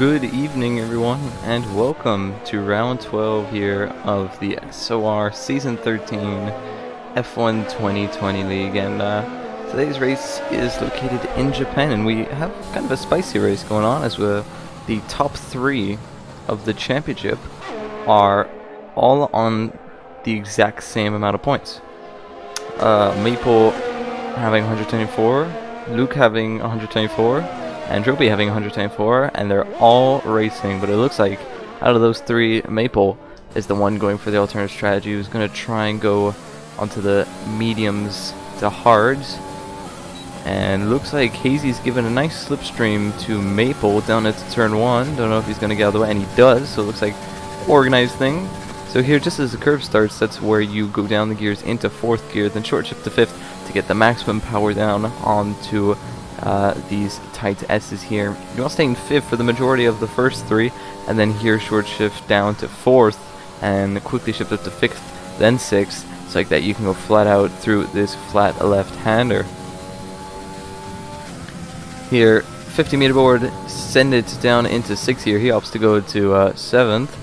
Good evening, everyone, and welcome to round 12 here of the SOR Season 13 F1 2020 League. And today's race is located in Japan, and we have kind of a spicy race going on as the top three of the championship are all on the exact same amount of points. Maple having 124, Luke having 124, and Droby having 124, and they're all racing. But it looks like out of those three, Maple is the one going for the alternate strategy, who's going to try and go onto the mediums to hards. And looks like Hazy's given a nice slipstream to Maple down into turn 1. Don't know if he's going to get out of the way, and he does, so it looks like organized thing. So here, just as the curve starts, that's where you go down the gears into 4th gear, then short shift to 5th to get the maximum power down onto these tight S's here. You're all staying 5th for the majority of the first 3, and then here short shift down to 4th and quickly shift up to 5th, then 6th. It's like that you can go flat out through this flat left-hander. Here, 50-meter board, send it down into 6th gear. He opts to go to 7th,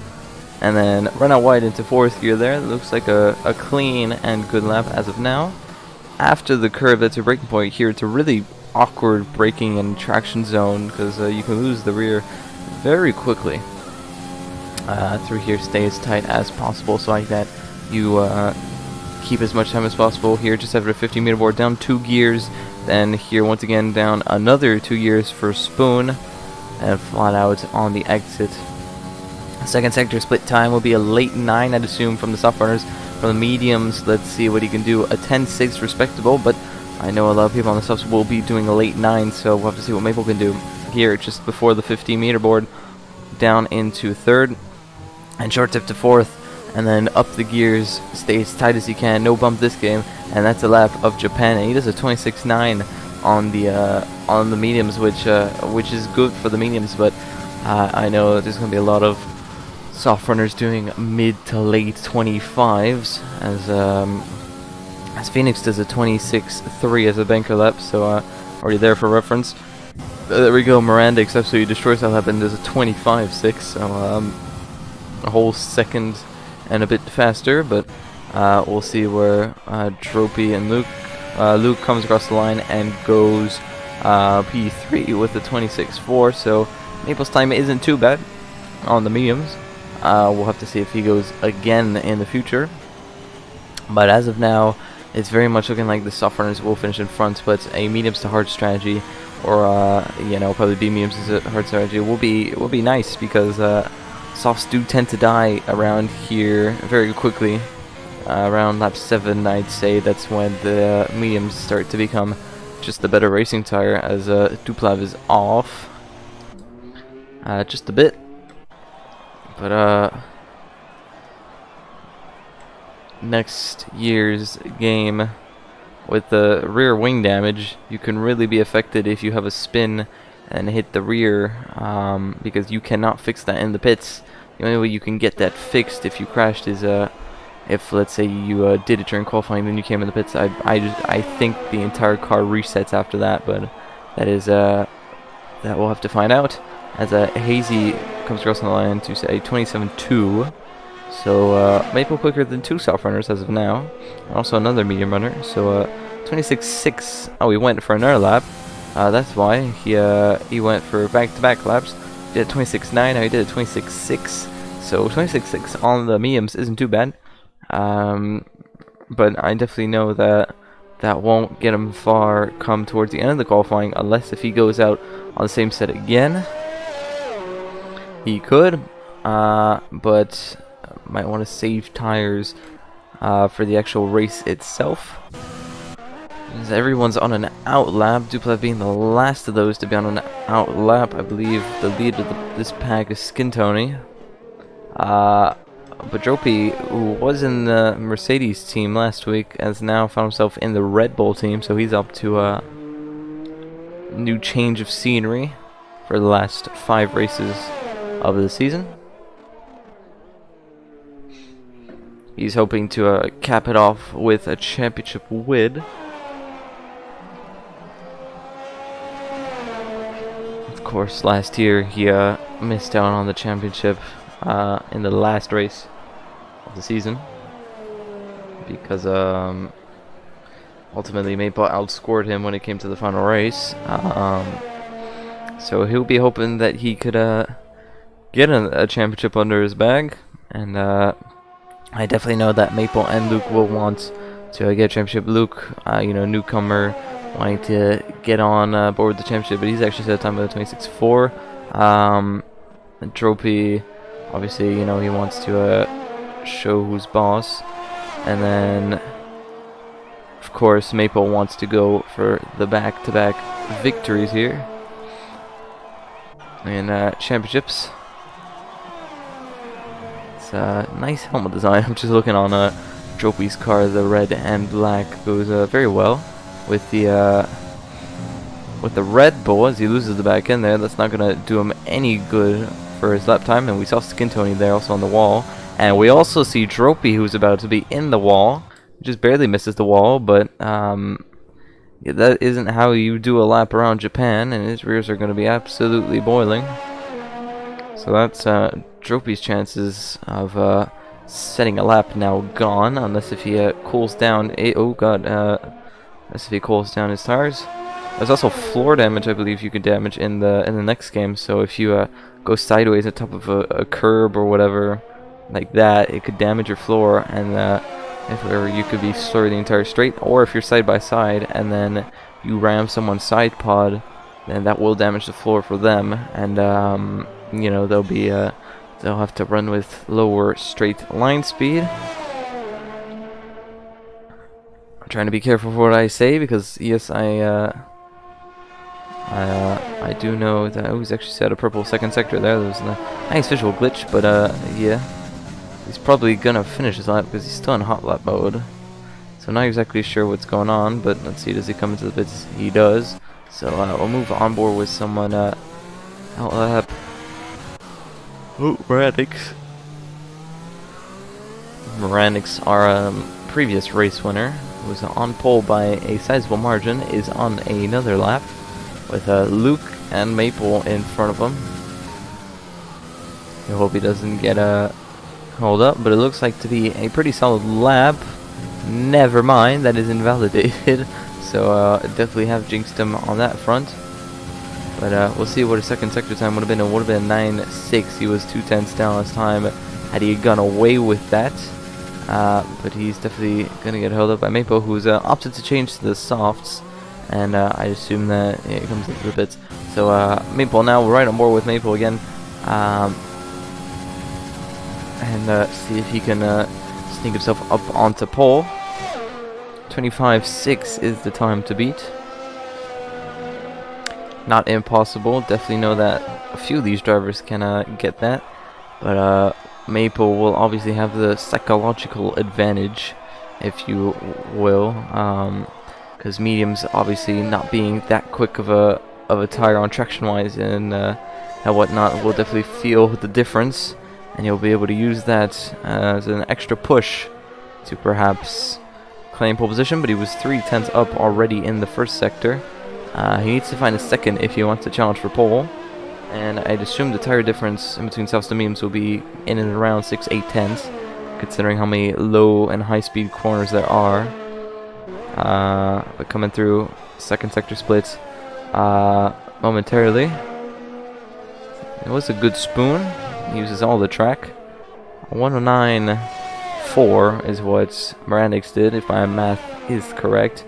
and then run out wide into 4th gear there. It looks like a clean and good lap as of now. After the curve, that's a braking point here. It's a really awkward braking and traction zone because you can lose the rear very quickly. Through here, stay as tight as possible so like that you keep as much time as possible. Here, just after a 50-meter board, down 2 gears. Then here, once again, down another 2 gears for Spoon, and flat out on the exit. Second sector split time will be a late 9, I'd assume, from the soft runners. From the mediums, let's see what he can do. A 10-6 respectable, but I know a lot of people on the subs will be doing a late 9, so we'll have to see what Maple can do. Here, just before the 50-meter board, down into 3rd, and short tip to 4th, and then up the gears, stay as tight as you can, no bump this game, and that's a lap of Japan. And he does a 26.9 on the mediums, which is good for the mediums, but I know there's going to be a lot of soft runners doing mid to late 25s, as Phoenix does a 26.3 as a banker lap, so already there for reference. There we go, Miranda absolutely destroys that lap and does a 25.6, so a whole second and a bit faster, but we'll see where Droby and Luke comes across the line and goes P3 with a 26.4, so Maple's time isn't too bad on the mediums. We'll have to see if he goes again in the future, but as of now, it's very much looking like the soft runners will finish in front, but a mediums to hard strategy, or probably B mediums as a hard strategy will be nice, because softs do tend to die around here very quickly. Around lap 7, I'd say that's when the mediums start to become just the better racing tire, as Duplav is off just a bit. But next year's game, with the rear wing damage, you can really be affected if you have a spin and hit the rear, because you cannot fix that in the pits. The only way you can get that fixed if you crashed is if, let's say, you did it during qualifying, then you came in the pits. I think the entire car resets after that, but that is that we'll have to find out, as Hazy comes across the line to say 27.2. So Maple quicker than 2 soft runners as of now, and also another medium runner. So 26.6. Oh, he went for another lap. That's why he went for back-to-back laps. He did a 26.9. Now he did a 26.6. So 26.6 on the mediums isn't too bad. But I definitely know that that won't get him far come towards the end of the qualifying, unless if he goes out on the same set again. He could, but might want to save tires for the actual race itself. As everyone's on an out lap, Duplav being the last of those to be on an out lap. I believe the lead of this pack is Skin Tony. But Droby, who was in the Mercedes team last week, has now found himself in the Red Bull team, so he's up to a new change of scenery for the last 5 races of the season. He's hoping to cap it off with a championship win. course, last year he missed out on the championship in the last race of the season because ultimately Maple outscored him when it came to the final race. So he'll be hoping that he could get a championship under his bag, and I definitely know that Maple and Luke will want to get a championship. Luke, newcomer, wanting to get on board with the championship, but he's actually set a time of 26.4. And Trophy, obviously, he wants to show who's boss, and then of course Maple wants to go for the back-to-back victories here in championships. It's a nice helmet design. I'm just looking on Trophy's car. The red and black goes very well with the Red Bull as he loses the back end there. That's not gonna do him any good for his lap time. And we saw Skin Tony there also on the wall, and we also see Trophy, who's about to be in the wall, just barely misses the wall, but yeah, that isn't how you do a lap around Japan, and his rears are going to be absolutely boiling. So that's Trophy's chances of setting a lap now gone, unless if he cools down. Unless if he cools down his tires. There's also floor damage, I believe you could damage in the next game. So if you go sideways on top of a curb or whatever like that, it could damage your floor, and if ever you could be slower the entire straight, or if you're side by side and then you ram someone's side pod, then that will damage the floor for them, and they'll have to run with lower straight line speed. I'm trying to be careful for what I say, because yes, I do know that he's actually set a purple second sector there. There was a nice visual glitch, but yeah. He's probably gonna finish his lap because he's still in hot lap mode. So not exactly sure what's going on, but let's see, does he come into the pits? He does. So we'll move on board with someone out lap. Oh, Moranix. Moranix, our previous race winner, who was on pole by a sizable margin, is on another lap with Luke and Maple in front of him. I hope he doesn't get hold up, but it looks like to be a pretty solid lap. Never mind, that is invalidated. So definitely have jinxed him on that front. But we'll see what his second sector time would have been. It would have been 9.6. He was 2/10 down last time had he gone away with that. But he's definitely going to get held up by Maple, who's opted to change to the softs. And I assume that it comes into the bits. So Maple now, we're right on board with Maple again. And see if he can sneak himself up onto pole. 25.6 is the time to beat. Not impossible. Definitely know that a few of these drivers can get that. But Maple will obviously have the psychological advantage, if you will. Because mediums obviously not being that quick of a tire on traction-wise and whatnot will definitely feel the difference. And you'll be able to use that as an extra push to perhaps claim pole position, but he was 3/10 up already in the first sector. He needs to find a second if he wants to challenge for pole, and I'd assume the tire difference in between softs and mediums will be in and around 6-8 considering how many low and high speed corners there are. But coming through second sector splits momentarily. It was a good spoon. Uses all the track. 109.4 is what Mirandix did, if my math is correct.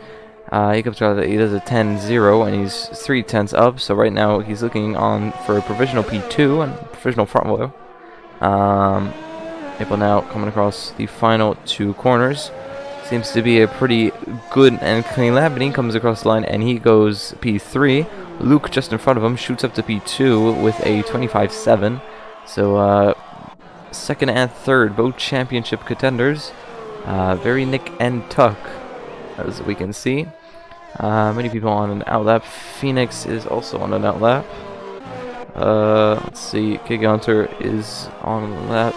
He comes out, he does a 10.0, and he's 3/10 up. So right now he's looking on for a provisional P2 and provisional front wheel. Maple now coming across the final two corners. Seems to be a pretty good and clean lap, and he comes across the line and he goes P3. Luke just in front of him shoots up to P2 with a 25.7. So second and third, both championship contenders. Very nick and tuck, as we can see. Many people on an outlap. Phoenix is also on an outlap. Let's see, Kig Hunter is on a lap.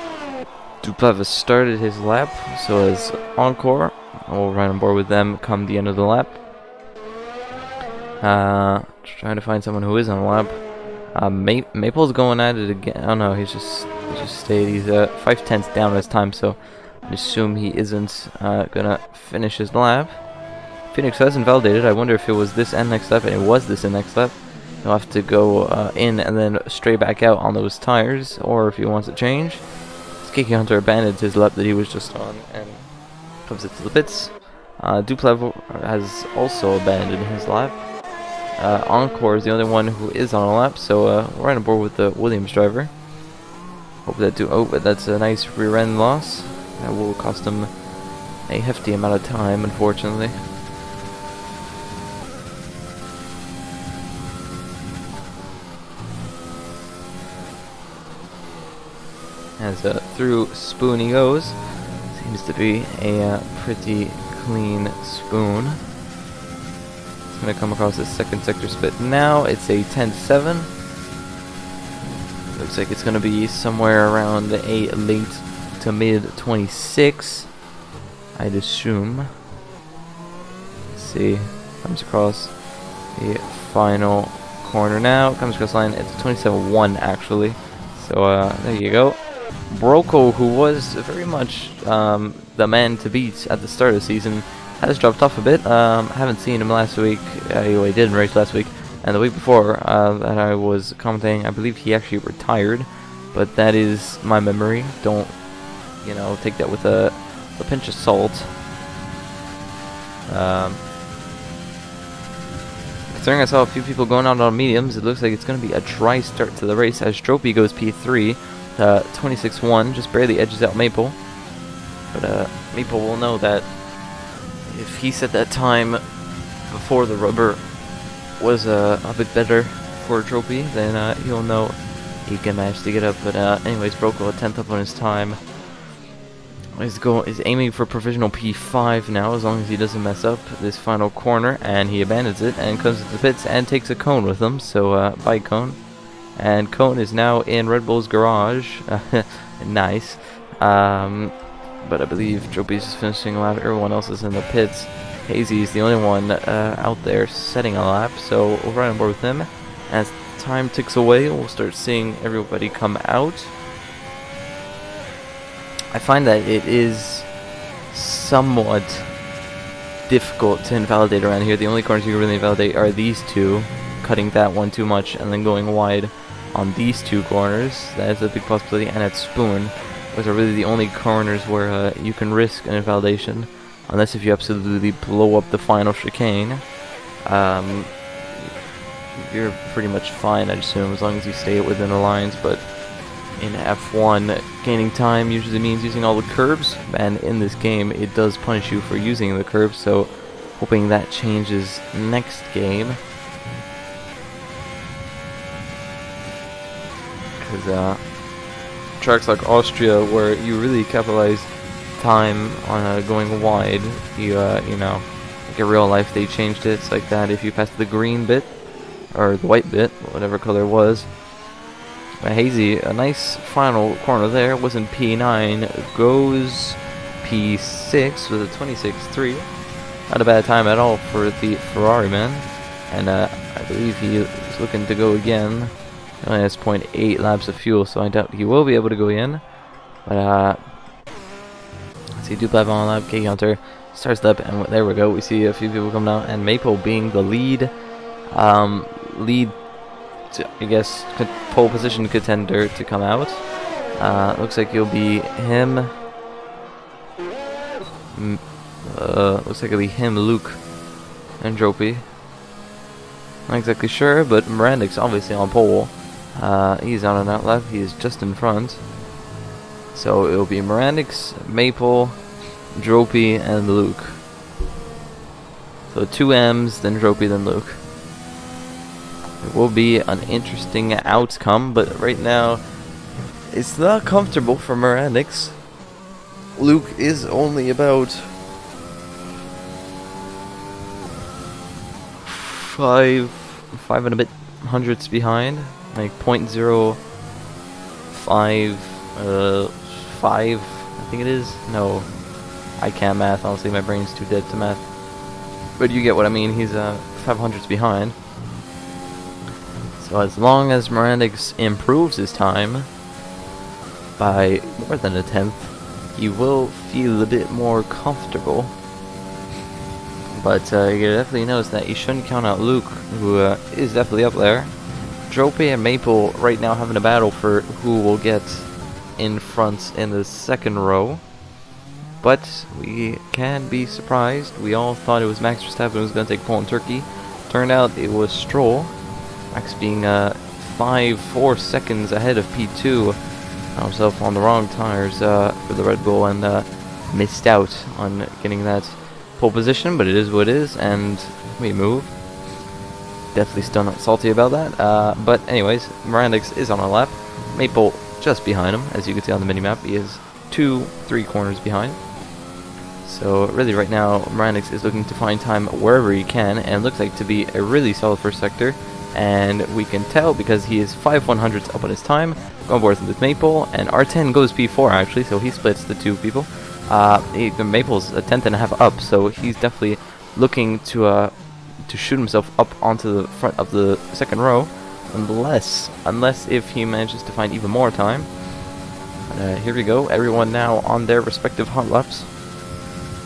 Duplav has started his lap, so is Encore. We'll ride on board with them come the end of the lap. Trying to find someone who is on a lap. Maple's going at it again. Oh no, he just stayed. He's 5/10 down this time, so I assume he isn't gonna finish his lap. Phoenix hasn't validated. I wonder if it was this and next lap, and it was this and next lap. He'll have to go in and then straight back out on those tires, or if he wants to change. Kiki Hunter abandoned his lap that he was just on and comes into the pits. Duplev has also abandoned his lap. Encore is the only one who is on a lap, so we're on board with the Williams driver. Hope that but that's a nice rear end loss. That will cost him a hefty amount of time, unfortunately. As through Spoon he goes. Seems to be a pretty clean Spoon. It's going to come across the second sector split now. It's a 10-7. Looks like it's going to be somewhere around a late to mid 26, I'd assume. Let's see. Comes across the final corner now. Comes across the line. It's 27-1 actually. So there you go. Broco, who was very much the man to beat at the start of the season, has dropped off a bit. Haven't seen him last week. He did race last week, and the week before that I was commenting, I believe he actually retired, but that is my memory. Don't, take that with a pinch of salt. Considering I saw a few people going out on mediums, it looks like it's going to be a dry start to the race as Dropey goes P3. 26-1, just barely edges out Maple. But Maple will know that if he set that time before the rubber was a bit better for Trophy, then he'll know he can manage to get up. But anyways, Broco a 10th up on his time. Is aiming for provisional P5 now, as long as he doesn't mess up this final corner, and he abandons it and comes to the pits and takes a cone with him. So bye Cone. And Cone is now in Red Bull's garage. Nice. But I believe Trophy's just finishing a lap. Everyone else is in the pits. Hazy is the only one out there setting a lap. So we'll run on board with him. As time ticks away, we'll start seeing everybody come out. I find that it is somewhat difficult to invalidate around here. The only corners you can really invalidate are these two. Cutting that one too much and then going wide on these two corners. That is a big possibility. And at Spoon, those are really the only corners where you can risk an invalidation, unless if you absolutely blow up the final chicane. You're pretty much fine, I'd assume, as long as you stay within the lines. But in F1, gaining time usually means using all the curbs, and in this game it does punish you for using the curbs, so hoping that changes next game. Because tracks like Austria, where you really capitalize time on going wide, like in real life they changed it. It's like that if you pass the green bit, or the white bit, whatever color it was. But Hazy, a nice final corner there, was in P9, goes P6 with a 26.3. Not a bad time at all for the Ferrari man. And I believe he is looking to go again. He only has 0.8 laps of fuel, so I doubt he will be able to go again. But let's see, Duplev on lap, K Hunter starts lap, and there we go. We see a few people coming out, and Maple being the lead, I guess, pole position contender to come out. Looks like it'll be him. Looks like it'll be him, Luke, and Dropey. Not exactly sure, but Mirandic's obviously on pole. He's on an out lap. He is just in front. So it'll be Mirandic's, Maple, Dropey, and Luke. So 2 M's, then Dropey, then Luke. It will be an interesting outcome, but right now it's not comfortable for Mirandix. Luke is only about 5 and a bit hundredths behind, like 0.05, 5, I think it is. No, I can't math, honestly, my brain's too dead to math. But you get what I mean, he's 5 hundredths behind. So as long as Mirandix improves his time by more than a tenth, he will feel a bit more comfortable. But you definitely notice that you shouldn't count out Luke, who is definitely up there. Drope and Maple right now having a battle for who will get in front in the second row. But we can be surprised. We all thought it was Max Verstappen who was going to take pole in Turkey. Turned out it was Stroll. Max being 5-4 seconds ahead of P2. Found himself on the wrong tires for the Red Bull and missed out on getting that pole position, but it is what it is, and we move. Definitely still not salty about that. But anyways, Mirandix is on a lap. Maple just behind him, as you can see on the minimap. He is 2-3 corners behind. So really right now, Mirandix is looking to find time wherever he can, and looks like to be a really solid first sector. And we can tell because he is 5/100ths up on his time, going forth with Maple, and R10 goes P4 actually, so he splits the two people. Maple's a tenth and a half up, so he's definitely looking to shoot himself up onto the front of the second row, unless if he manages to find even more time. Here we go, everyone now on their respective hot laps.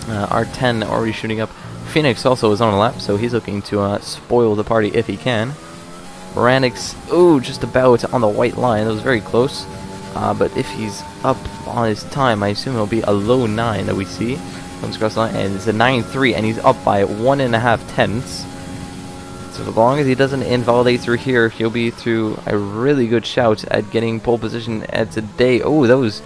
R10 already shooting up. Phoenix also is on a lap, so he's looking to spoil the party if he can. Mirandix, ooh, just about on the white line. That was very close. But if he's up on his time, I assume it'll be a low 9 that we see. Comes across the line, and it's a 9.3, and he's up by 1.5 tenths. So as long as he doesn't invalidate through here, he'll be through a really good shout at getting pole position at today. Oh, that was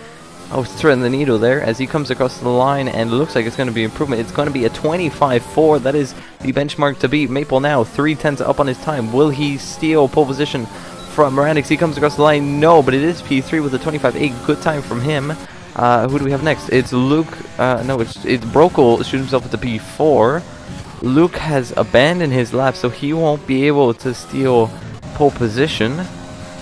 threading the needle there as he comes across the line, and it looks like it's going to be improvement. It's going to be a 25.4. That is the benchmark to beat. Maple now 3 tenths up on his time. Will he steal pole position from Mirandix? He comes across the line. No, but it is P3 with a 25.8. Good time from him. Who do we have next? It's Luke. No, it's Brokel shoots himself into P4. Luke has abandoned his lap, so he won't be able to steal pole position.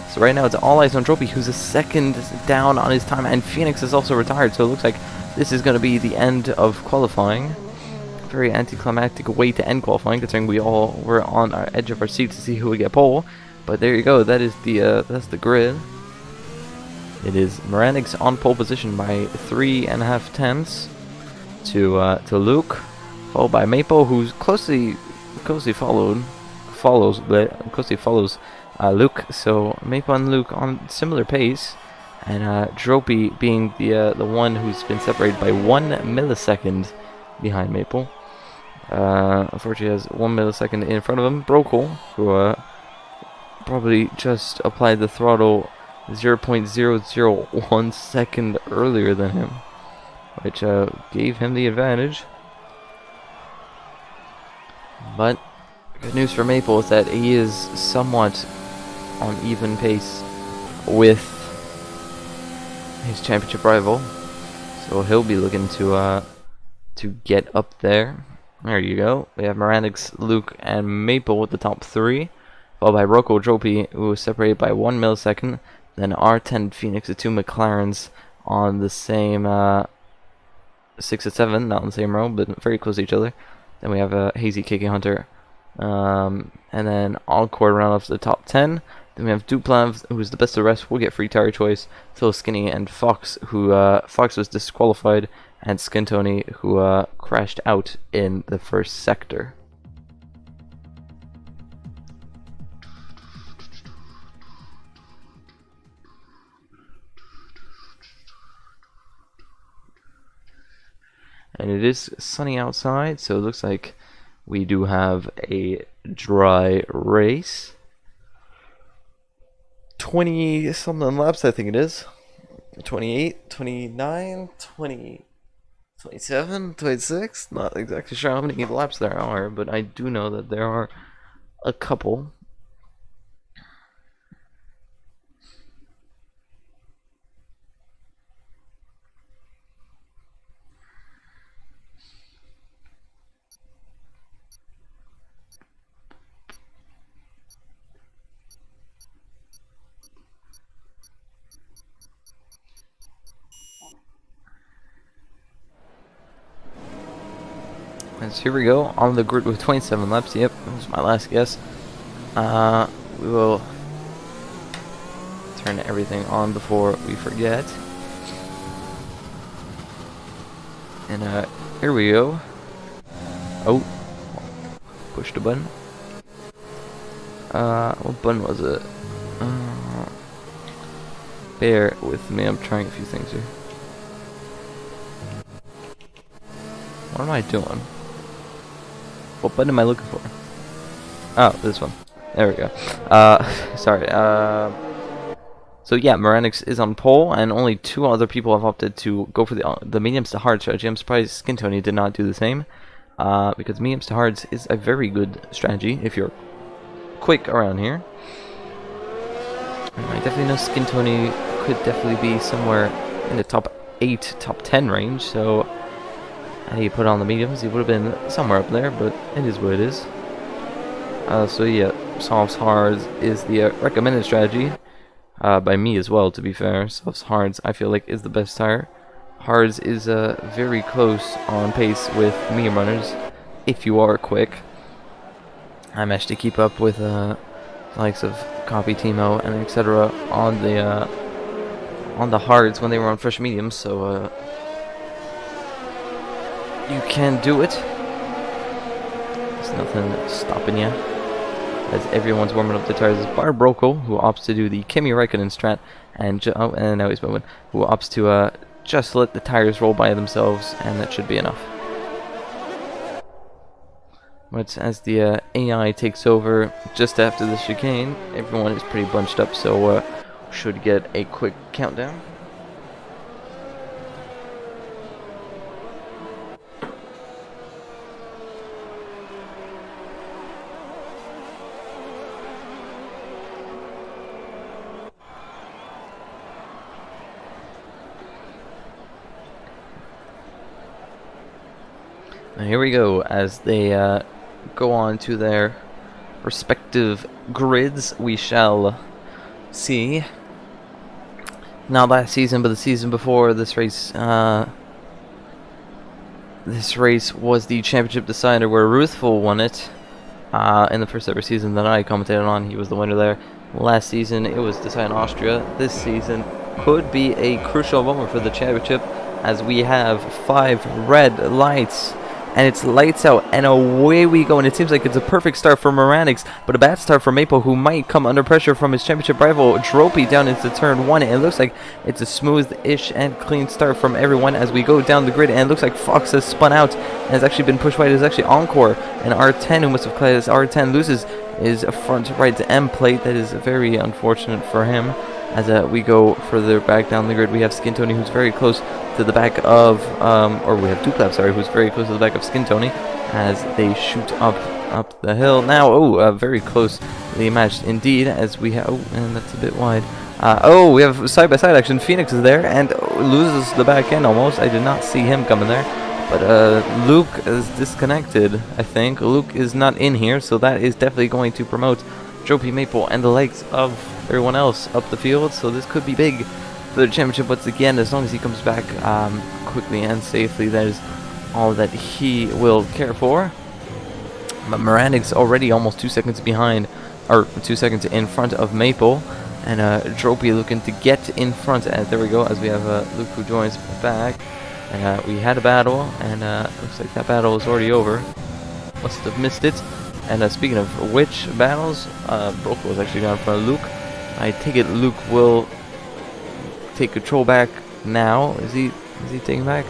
So right now it's all eyes on Trophy, who's a second down on his time, and Phoenix is also retired, so it looks like this is going to be the end of qualifying. Very anticlimactic way to end qualifying, considering we all were on our edge of our seat to see who would get pole. But there you go, that is that's the grid. It is Mirandix on pole position by 3.5 tenths to Luke, followed by Maple, who's closely follows Luke. So Maple and Luke on similar pace, and Dropey being the one who's been separated by 1 millisecond behind Maple. Unfortunately, has 1 millisecond in front of him. Brokel, who probably just applied the throttle 0.001 second earlier than him, which gave him the advantage. But good news for Maple is that he is somewhat on even pace with his championship rival, so he'll be looking to get up there. There you go. We have Mirandix, Luke, and Maple with the top 3, followed by Rocco Dropi, who was separated by 1 millisecond. Then R10 Phoenix, the 2 McLarens on the same 6 and 7, not on the same row, but very close to each other. Then we have Hazy KK Hunter, and then Encore round off the top 10. Then we have Duplan, who's the best of the rest, will get free tire choice. Phil Skinny and Fox, who Fox was disqualified, and Skin Tony, who crashed out in the first sector. And it is sunny outside, so it looks like we do have a dry race. 20 something laps, I think it is. 28, 29, 20, 27, 26. Not exactly sure how many laps there are, but I do know that there are a couple. Here we go on the grid with 27 laps. Yep, that was my last guess. We will turn everything on before we forget. And here we go. Oh, push the button. What button was it? Bear with me, I'm trying a few things here. What am I doing? What button am I looking for? Oh, this one. There we go. Sorry. So yeah, Moranix is on pole, and only 2 other people have opted to go for the mediums to hard strategy. I'm surprised Skin Tony did not do the same, because mediums to hards is a very good strategy if you're quick around here. And I definitely know Skin Tony could definitely be somewhere in the top 8, top 10 range. So had he put on the mediums, he would have been somewhere up there, but it is what it is. So yeah, softs hards is the recommended strategy. By me as well, to be fair. Softs hards I feel like is the best tire. Hards is very close on pace with medium runners if you are quick. I managed to keep up with the likes of Copy Timo and etc. on the hards when they were on fresh mediums, so you can do it. There's nothing stopping you. As everyone's warming up the tires, is Bar Brokel, who opts to do the Kimi Räikkönen strat, and and now he's moving, who opts to just let the tires roll by themselves, and that should be enough. But as the AI takes over just after the chicane, everyone is pretty bunched up, so should get a quick countdown. And here we go, as they go on to their respective grids. We shall see. Not last season, but the season before this race. This race was the championship decider where Ruthful won it. In the first ever season that I commentated on, he was the winner there. Last season, it was decided in Austria. This season could be a crucial moment for the championship, as we have 5 red lights. And it's lights out, and away we go. And it seems like it's a perfect start for Moranix, but a bad start for Maple, who might come under pressure from his championship rival Dropey down into turn 1. And it looks like it's a smooth-ish and clean start from everyone as we go down the grid. And it looks like Fox has spun out and has actually been pushed wide. It's actually Encore and R10 who must have cleared. R10 loses his front right to M plate. That is very unfortunate for him. As we go further back down the grid, we have Skin Tony, who's very close to the back of, or we have Duclap, sorry, who's very close to the back of Skin Tony as they shoot up the hill. Now, very closely matched indeed, as we have, and that's a bit wide. We have side-by-side action. Phoenix is there and loses the back end almost. I did not see him coming there. But Luke is disconnected, I think. Luke is not in here, so that is definitely going to promote Dropey Maple and the legs of everyone else up the field. So this could be big for the championship once again, as long as he comes back quickly and safely. That is all that he will care for. But Moranix already almost 2 seconds behind, or 2 seconds in front of Maple. And Dropey looking to get in front. And there we go, as we have Luke who joins back. And we had a battle, and looks like that battle is already over. Must have missed it. And speaking of which battles, Brokel was actually down in front of Luke. I take it Luke will take control back now. Is he taking back?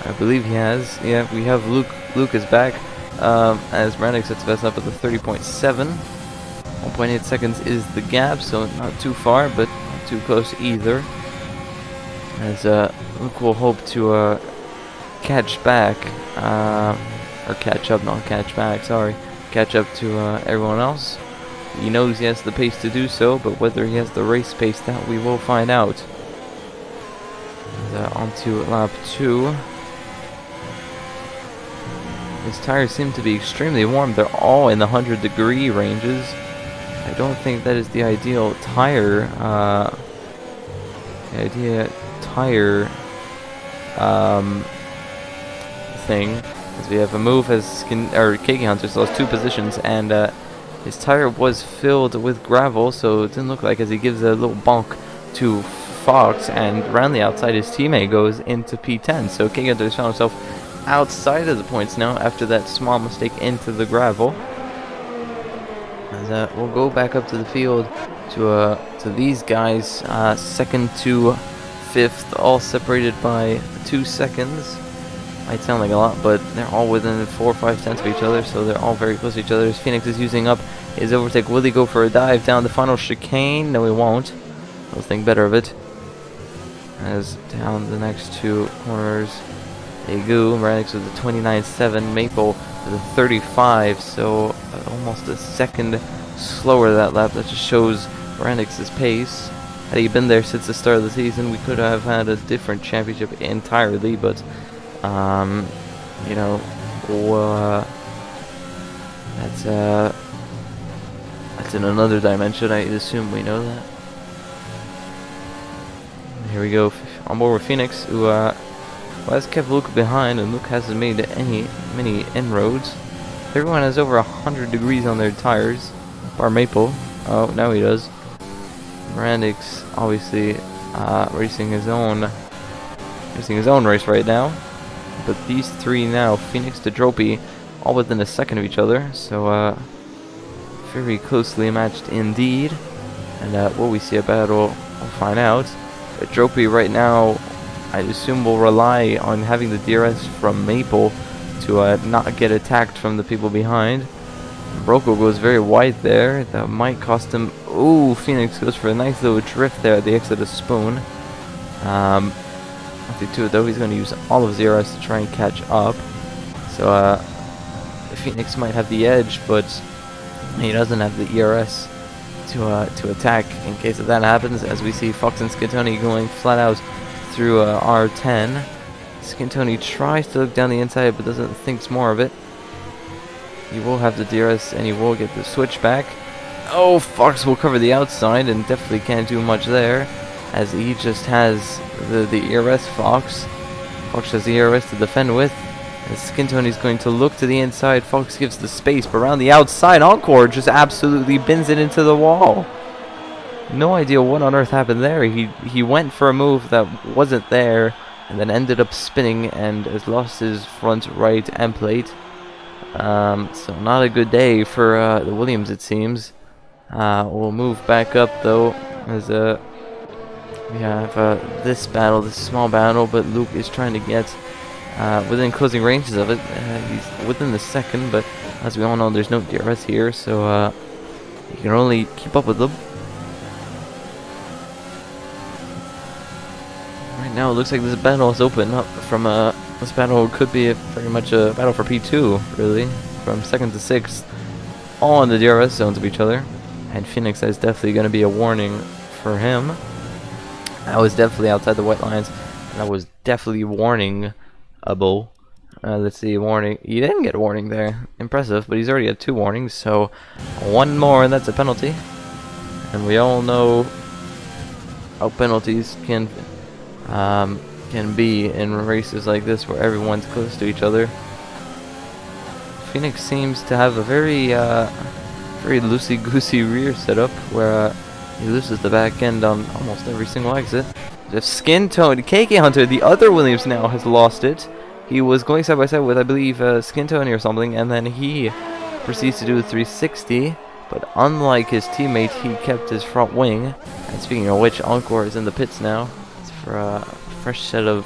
I believe he has. Yeah, we have Luke. Luke is back. As Moranix sets Vest up at the 30.7. 1.8 seconds is the gap, so not too far, but not too close either. As Luke will hope to catch back, or catch up, not catch back, sorry. Catch up to everyone else. He knows he has the pace to do so, but whether he has the race pace, that we will find out. On to lap 2. His tires seem to be extremely warm. They're all in the 100-degree ranges. I don't think that is the ideal tire. Thing. As we have a move as Cakey Hunter still has 2 positions, and His tire was filled with gravel, so it didn't look like, as he gives a little bonk to Fox, and around the outside his teammate goes into P10. So King has found himself outside of the points now after that small mistake into the gravel. As we'll go back up to the field to these guys, second to fifth, all separated by 2 seconds. Might sound like a lot, but they're all within 4 or 5 tenths of each other, so they're all very close to each other. As Phoenix is using up his overtake. Will he go for a dive down the final chicane? No, he won't. He'll think better of it. As down the next 2 corners they go. Ranix with the 29.7, Maple with the 35, so almost a second slower that lap. That just shows Ranix's pace. Had he been there since the start of the season, we could have had a different championship entirely, but you know, that's in another dimension. I assume we know that. Here we go, on board with Phoenix, who has kept Luke behind, and Luke hasn't made many inroads. Everyone has over 100 degrees on their tires, bar Maple. Oh, now he does. Mirandix obviously racing his own race right now. But these three now, Phoenix to Dropey, all within a second of each other, so very closely matched indeed. And will we see a battle? We'll find out. But Dropey right now, I assume, will rely on having the DRS from Maple to not get attacked from the people behind. Rocco goes very wide there. That might cost him. Ooh, Phoenix goes for a nice little drift there at the exit of Spoon. To it though, he's going to use all of his DRS to try and catch up. So Phoenix might have the edge, but he doesn't have the ERS to attack in case if that happens. As we see Fox and Skintoni going flat out through R10. Skintoni tries to look down the inside, but doesn't think more of it. He will have the DRS and he will get the switch back. Oh, Fox will cover the outside and definitely can't do much there, as he just has the ERS Fox. Fox has the ERS to defend with. As Skintoni's going to look to the inside, Fox gives the space, but around the outside, Encore just absolutely bins it into the wall. No idea what on earth happened there. He went for a move that wasn't there, and then ended up spinning and has lost his front right end plate. So not a good day for the Williams, it seems. We'll move back up though, as we have this battle, this small battle, but Luke is trying to get within closing ranges of it. He's within the second, but as we all know, there's no DRS here, so you can only keep up with them. Right now, it looks like this battle is open up from this battle could be very much a battle for P2, really, from second to sixth, all in the DRS zones of each other. And Phoenix is definitely going to be a warning for him. That was definitely outside the white lines, and that was definitely warning-able. Let's see, warning. He didn't get a warning there. Impressive, but he's already had 2 warnings, so 1 more, and that's a penalty. And we all know how penalties can be in races like this where everyone's close to each other. Phoenix seems to have a very loosey-goosey rear setup where he loses the back end on almost every single exit. The Skintone, KK Hunter, the other Williams now has lost it. He was going side by side with, I believe, Skintone or something, and then he proceeds to do a 360. But unlike his teammate, he kept his front wing. And speaking of which, Encore is in the pits now. It's for a fresh set of.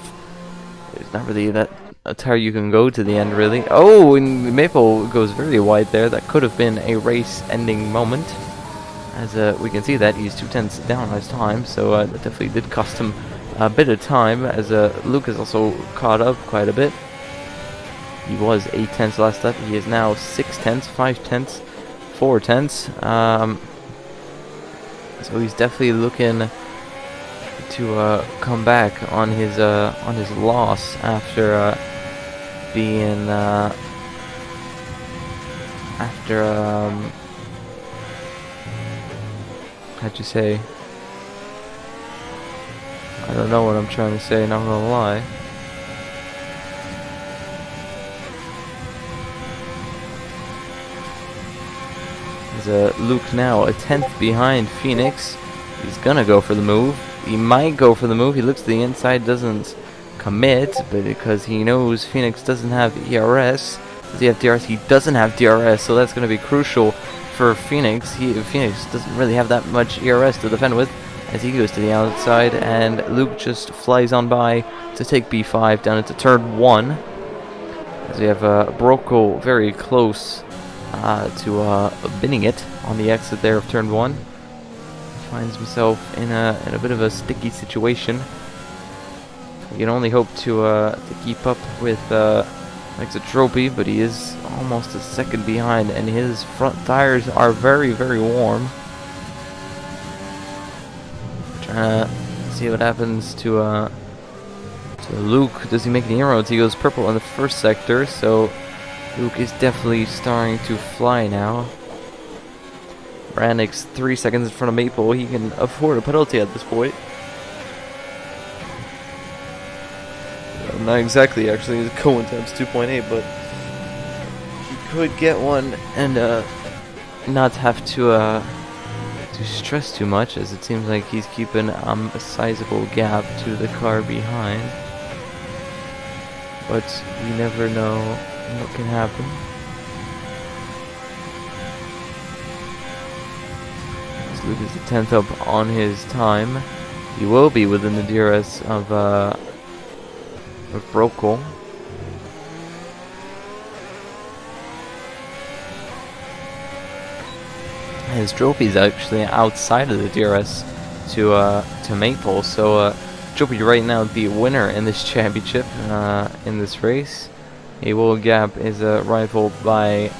It's not really that a tire you can go to the end, really. Oh, and Maple goes very wide there. That could have been a race-ending moment. As we can see that he's 2 tenths down on his time, so that definitely did cost him a bit of time, as Luke has also caught up quite a bit. He was 8 tenths last lap. He is now 6 tenths, 5 tenths, 4 tenths. So he's definitely looking to come back on his loss after being how'd you say? I don't know what I'm trying to say, not gonna lie. As Luke now a 10th behind Phoenix. He's gonna go for the move. He might go for the move. He looks to the inside, doesn't commit, but because he knows Phoenix doesn't have ERS. Does he have DRS? He doesn't have DRS, so that's going to be crucial for Phoenix. Phoenix doesn't really have that much ERS to defend with as he goes to the outside, and Luke just flies on by to take B5 down into turn 1. As we have Broco very close to binning it on the exit there of turn 1. Finds himself in a bit of a sticky situation. You can only hope to keep up with Exotropy, but he is almost a second behind, and his front tires are very, very warm. Trying to see what happens to Luke. Does he make any inroads? He goes purple in the first sector, so Luke is definitely starting to fly now. Brannick's 3 seconds in front of Maple. He can afford a penalty at this point. Not exactly, actually. His Cohen times 2.8, but he could get one and not have to stress too much, as it seems like he's keeping a sizable gap to the car behind. But you never know what can happen. Luke is the 10th up on his time. He will be within the DRS of Brokel. His trophy's actually outside of the DRS to Maple, so Trophy right now the winner in this championship, in this race. He will gap his rival by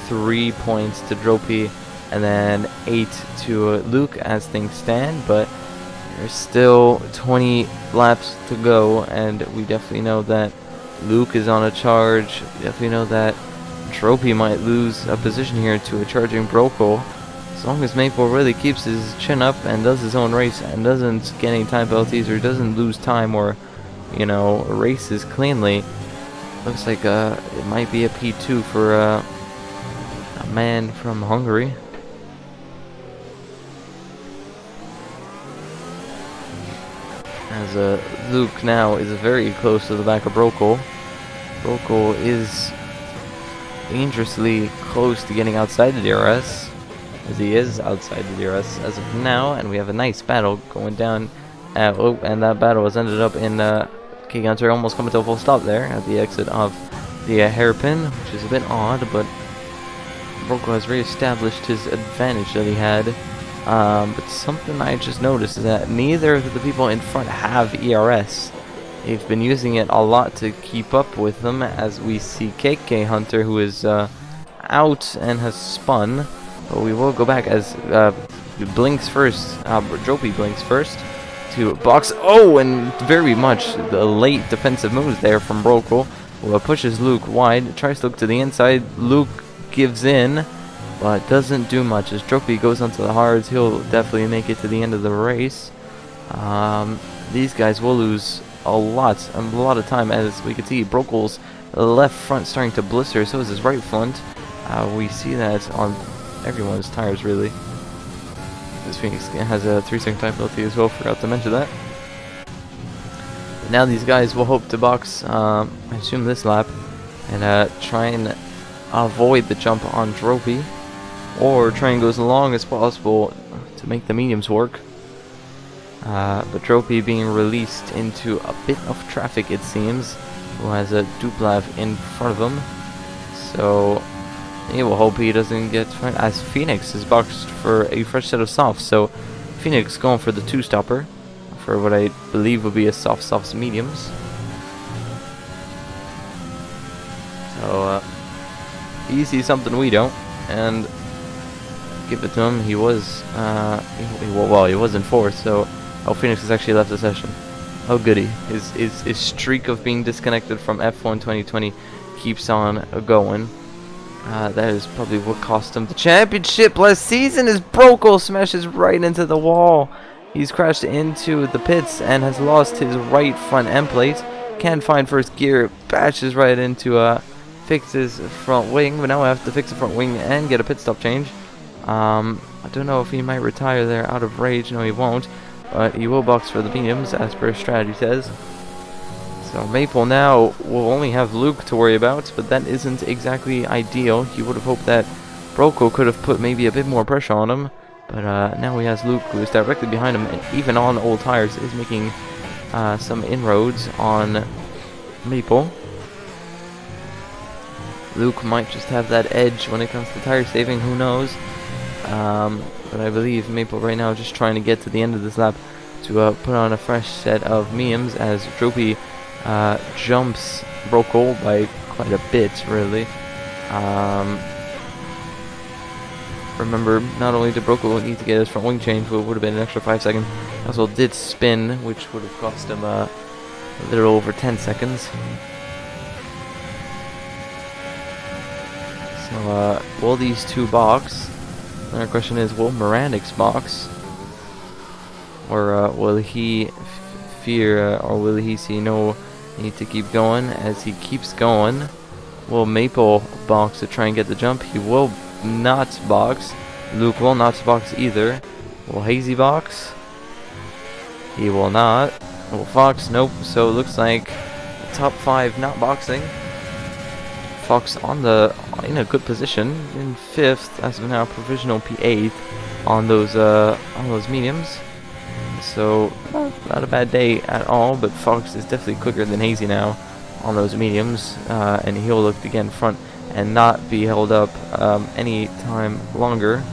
3 points to Trophy, and then 8 to Luke as things stand, but there's still 20 laps to go, and we definitely know that Luke is on a charge. We definitely know that Trophy might lose a position here to a charging Brokel. As long as Maple really keeps his chin up and does his own race and doesn't get any time penalties or doesn't lose time or, you know, races cleanly, looks like it might be a P2 for a man from Hungary. As Luke now is very close to the back of Brokel. Brokel is dangerously close to getting outside the DRS, as he is outside the DRS as of now, and we have a nice battle going down. And that battle has ended up in K Hunter almost coming to a full stop there at the exit of the hairpin, which is a bit odd, but Brokel has re-established his advantage that he had. But something I just noticed is that neither of the people in front have ERS. They've been using it a lot to keep up with them, as we see KK Hunter, who is out and has spun. But we will go back as Blinks first, Dropey Blinks first to box. Oh, and very much the late defensive moves there from Brokel. Who pushes Luke wide, tries to look to the inside. Luke gives in, but doesn't do much. As Trophy goes onto the hards, he'll definitely make it to the end of the race. These guys will lose a lot of time, as we can see Brokel's left front starting to blister, so is his right front. We see that on everyone's tires, really. This Phoenix has a 3-second time penalty as well, forgot to mention that. Now these guys will hope to box, I assume this lap, and try and avoid the jump on Trophy, or try and go as long as possible to make the mediums work. But Trophy being released into a bit of traffic, it seems, who has a Duplat in front of him. So he will hope he doesn't get fired, as Phoenix is boxed for a fresh set of softs. So Phoenix going for the 2-stopper for what I believe will be a softs mediums. So he sees something we don't, and give it to him. He was he was in fourth, so Phoenix has actually left the session. Oh goody, his streak of being disconnected from F1 2020 keeps on going. That is probably what cost him the championship last season, as Brokel smashes right into the wall. He's crashed into the pits and has lost his right front end plate. Can't find first gear, bashes right into fix his front wing, but now I have to fix the front wing and get a pit stop change. I don't know if he might retire there out of rage. No, he won't. But he will box for the mediums, as per strategy says. So Maple now will only have Luke to worry about, but that isn't exactly ideal. He would have hoped that Broco could have put maybe a bit more pressure on him. But now he has Luke, who is directly behind him, and even on old tires, is making some inroads on Maple. Luke might just have that edge when it comes to tire saving, who knows. But I believe Maple right now is just trying to get to the end of this lap to put on a fresh set of mediums, as Droopy jumps Broco by quite a bit, really. Remember, not only did Broco need to get his front wing change, but it would have been an extra 5 seconds. He also did spin, which would have cost him a little over 10 seconds. So, will these two box? Another question is, will Morandix box? Or will he fear, or will he see no need to keep going? As he keeps going, will Maple box to try and get the jump? He will not box. Luke will not box either. Will Hazy box? He will not. Will Fox? Nope. So it looks like top 5 not boxing. Fox in a good position in 5th as of now, provisional P8 on those mediums. So not a bad day at all, but Fox is definitely quicker than Hazy now on those mediums, and he'll look to get in front and not be held up any time longer.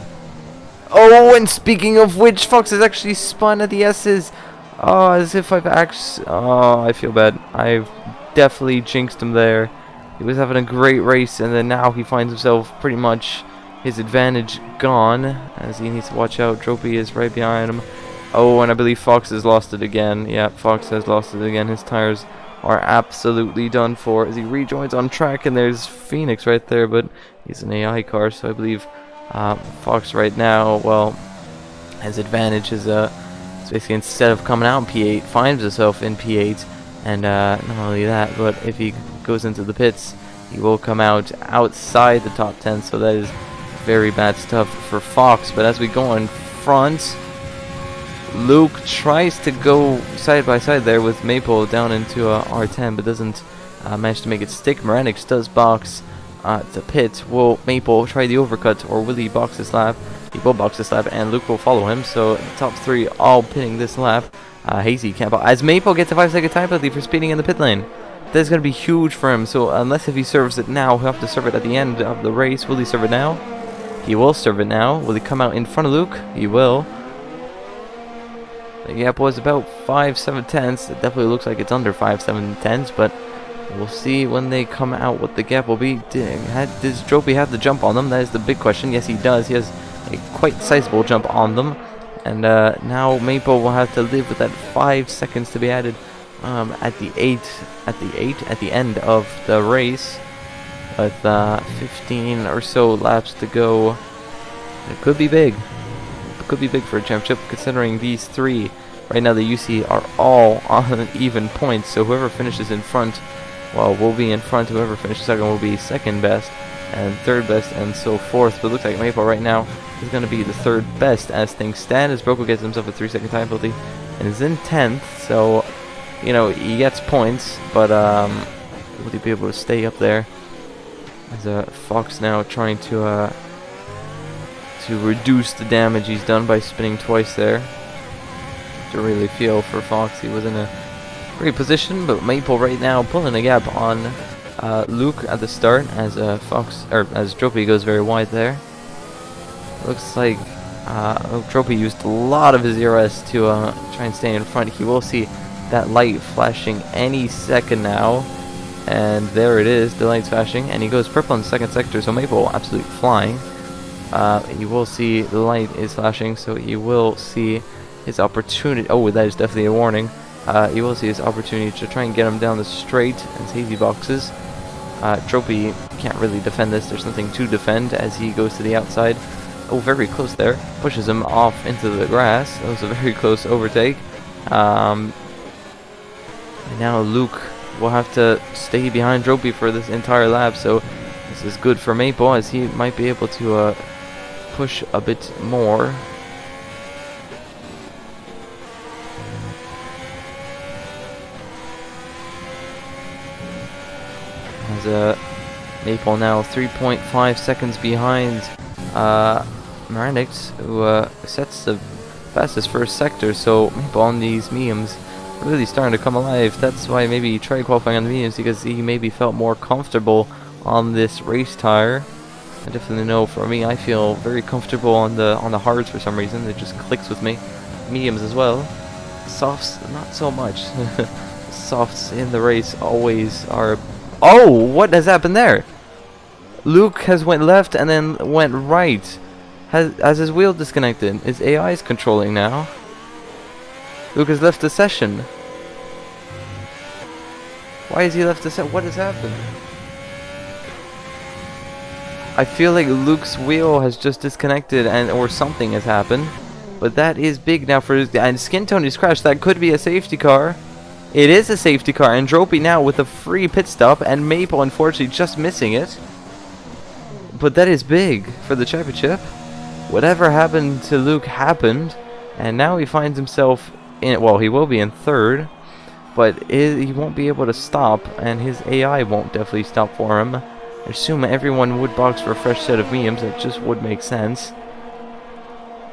Oh, and speaking of which, Fox has actually spun at the S's. Oh, as if I've actually... Oh, I feel bad. I've definitely jinxed him there. He was having a great race, and then now he finds himself pretty much his advantage gone, as he needs to watch out. Tropy is right behind him. Oh, and I believe Fox has lost it again. Yeah, Fox has lost it again. His tires are absolutely done for as he rejoins on track, and there's Phoenix right there, but he's an AI car, so I believe Fox right now, well, his advantage is basically, instead of coming out in P8, finds himself in P8, and not only that, but if he goes into the pits, he will come out outside the top 10, so that is very bad stuff for Fox. But as we go in front, Luke tries to go side by side there with Maple down into R10, but doesn't manage to make it stick. Morandix does box to pit. Will Maple try the overcut, or will he box this lap? He will box this lap, and Luke will follow him. So the top 3 all pitting this lap. Hazy can't box, as Maple gets a 5-second time penalty for speeding in the pit lane. That's going to be huge for him, so unless if he serves it now, he'll have to serve it at the end of the race. Will he serve it now? He will serve it now. Will he come out in front of Luke? He will. The gap was about 5-7 tenths. It definitely looks like it's under 5-7 tenths, but we'll see when they come out what the gap will be. Does Tropy have the jump on them? That is the big question. Yes, he does. He has a quite sizable jump on them. And now Maple will have to live with that 5 seconds to be added at the end of the race, with 15 or so laps to go. It could be big. It could be big for a championship, considering these 3 right now, the UC, are all on even points. So whoever finishes in front, well, will be in front. Whoever finishes second will be second best, and third best, and so forth. But it looks like Maple right now is going to be the third best as things stand, as Broco gets himself a 3-second time penalty and is in 10th. So, you know, he gets points, but will he be able to stay up there? As Fox now trying to reduce the damage he's done by spinning twice there. To really feel for Fox, he was in a great position, but Maple right now pulling a gap on Luke at the start, as as Tropy goes very wide there. Looks like Tropy used a lot of his ERS to try and stay in front. He will see that light flashing any second now, and there it is, the light's flashing, and he goes purple in the second sector, so Maple absolutely flying. You will see the light is flashing, so he will see his opportunity. Oh, that is definitely a warning. He will see his opportunity to try and get him down the straight as Hazy boxes. Tropy can't really defend this. There's nothing to defend as he goes to the outside. Oh, very close there. Pushes him off into the grass. That was a very close overtake. And now Luke will have to stay behind Tropy for this entire lap, so this is good for Maple, as he might be able to push a bit more. As Maple now 3.5 seconds behind Maranix, who sets the fastest first sector. So Maple on these mediums really starting to come alive. That's why maybe he tried qualifying on the mediums, because he maybe felt more comfortable on this race tire. I definitely know for me, I feel very comfortable on the hards for some reason. It just clicks with me. Mediums as well. Softs, not so much. Softs in the race always are. Oh, what has happened there? Luke has went left and then went right. Has his wheel disconnected? His AI is controlling now. Luke has left the session. Why has he left the session? What has happened? I feel like Luke's wheel has just disconnected, or something has happened. But that is big now for his. And Skin Tony's crashed. That could be a safety car. It is a safety car. And Dropey now with a free pit stop. And Maple unfortunately just missing it. But that is big for the championship. Whatever happened to Luke happened. And now he finds himself in. Well, he will be in third. But he won't be able to stop. And his AI won't definitely stop for him. I assume everyone would box for a fresh set of mediums. That just would make sense.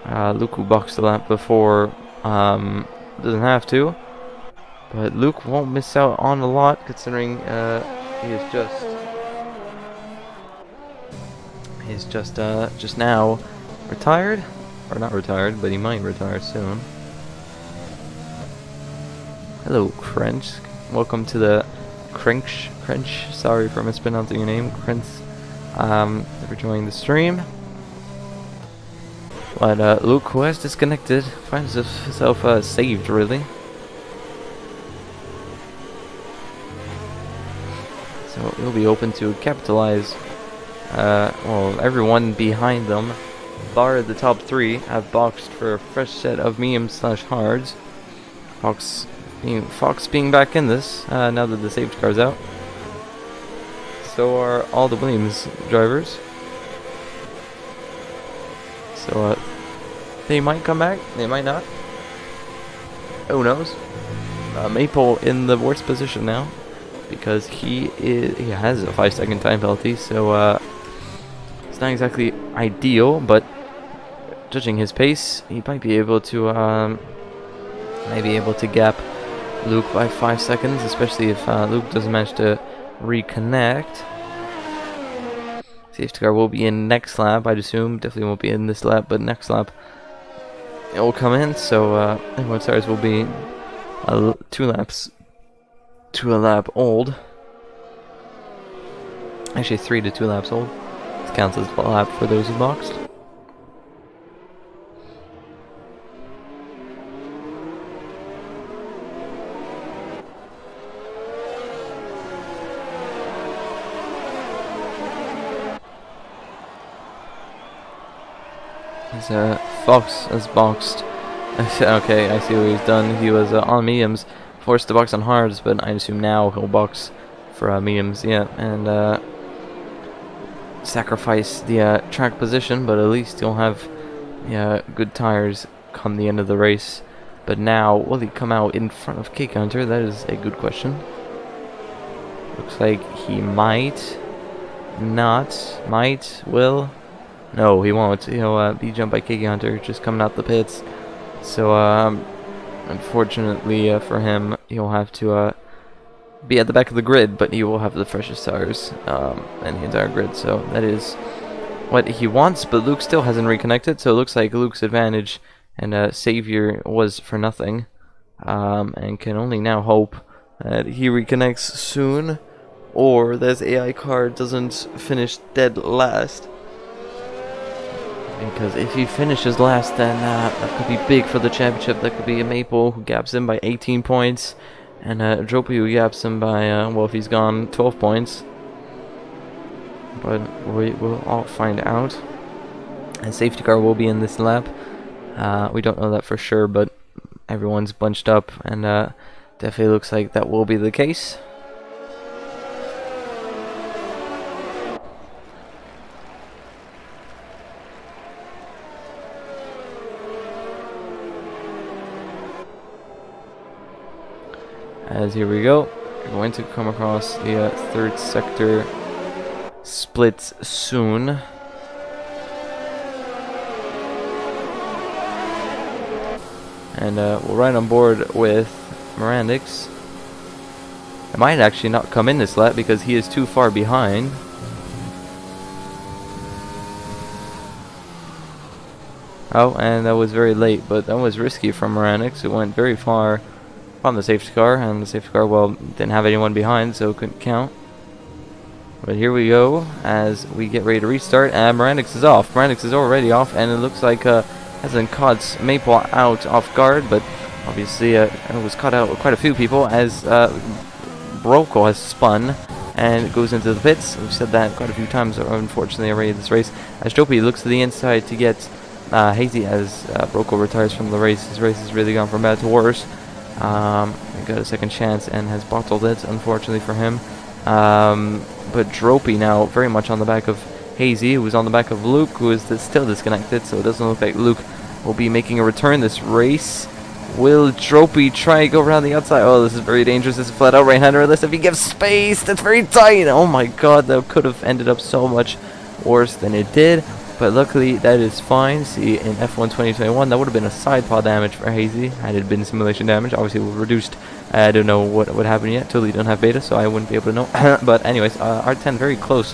Luke, who boxed the lap before, doesn't have to. But Luke won't miss out on a lot, considering he is just now retired, or not retired, but he might retire soon. Hello, Crench. Welcome to the Crench. Sorry for mispronouncing your name, Crench. For joining the stream. But Luke, who has disconnected, finds himself saved, really. So he'll be open to capitalize. Well, everyone behind them, bar the top three, have boxed for a fresh set of mediums/hards. Fox being back in this now that the safety car's out. So are all the Williams drivers. So they might come back, they might not. Who knows? Maple in the worst position now, because he has a 5-second time penalty. So it's not exactly ideal, but judging his pace, he might be able to gap Luke by 5 seconds, especially if Luke doesn't manage to reconnect. Safety car will be in next lap, I'd assume. Definitely won't be in this lap, but next lap it will come in. So everyone's tires will be 2 laps to a lap old. Actually 3 to 2 laps old. This counts as a lap for those who boxed. Fox has boxed. Okay, I see what he's done. He was on mediums, forced to box on hards, but I assume now he'll box for mediums. Yeah, and sacrifice the track position, but at least he'll have good tires come the end of the race. But now, will he come out in front of Cake Hunter? That is a good question. Looks like he might, not, might, will. No, he won't. He'll be jumped by Cake Hunter just coming out the pits. So, unfortunately for him, he'll have to be at the back of the grid, but he will have the freshest tires in the entire grid. So that is what he wants, but Luke still hasn't reconnected, so it looks like Luke's advantage and savior was for nothing, and can only now hope that he reconnects soon, or that his AI card doesn't finish dead last. Because if he finishes last, then that could be big for the championship. That could be a Maple who gaps him by 18 points, and Dropey who gaps him by, well, if he's gone, 12 points. But we will all find out. And safety car will be in this lap. We don't know that for sure, but everyone's bunched up, and definitely looks like that will be the case. As here we go. We're going to come across the third sector splits soon. And we're right on board with Mirandix. I might actually not come in this lap because he is too far behind. Oh, and that was very late, but that was risky from Mirandix. It went very far from the safety car, and the safety car, well, didn't have anyone behind, so couldn't count. But here we go as we get ready to restart, and Mirandix is off. Mirandix is already off, and it looks like hasn't caught Maple out off guard, but obviously it was caught out with quite a few people as Broco has spun and goes into the pits. We've said that quite a few times, unfortunately, already in this race. As Jopie looks to the inside to get Hazy as Broco retires from the race. His race has really gone from bad to worse. He got a second chance and has bottled it, unfortunately for him. But Dropey now very much on the back of Hazy, who is on the back of Luke, who is still disconnected, so it doesn't look like Luke will be making a return this race. Will Dropey try and go around the outside? Oh, this is very dangerous. This is flat out right-hander, unless if he gives space. That's very tight. Oh my god, that could have ended up so much worse than it did. But luckily, that is fine. See, in F1 2021, that would have been a side pod damage for Hazy, had it been simulation damage. Obviously, it was reduced. I don't know what would happen yet. Totally don't have beta, so I wouldn't be able to know. But anyways, R10 very close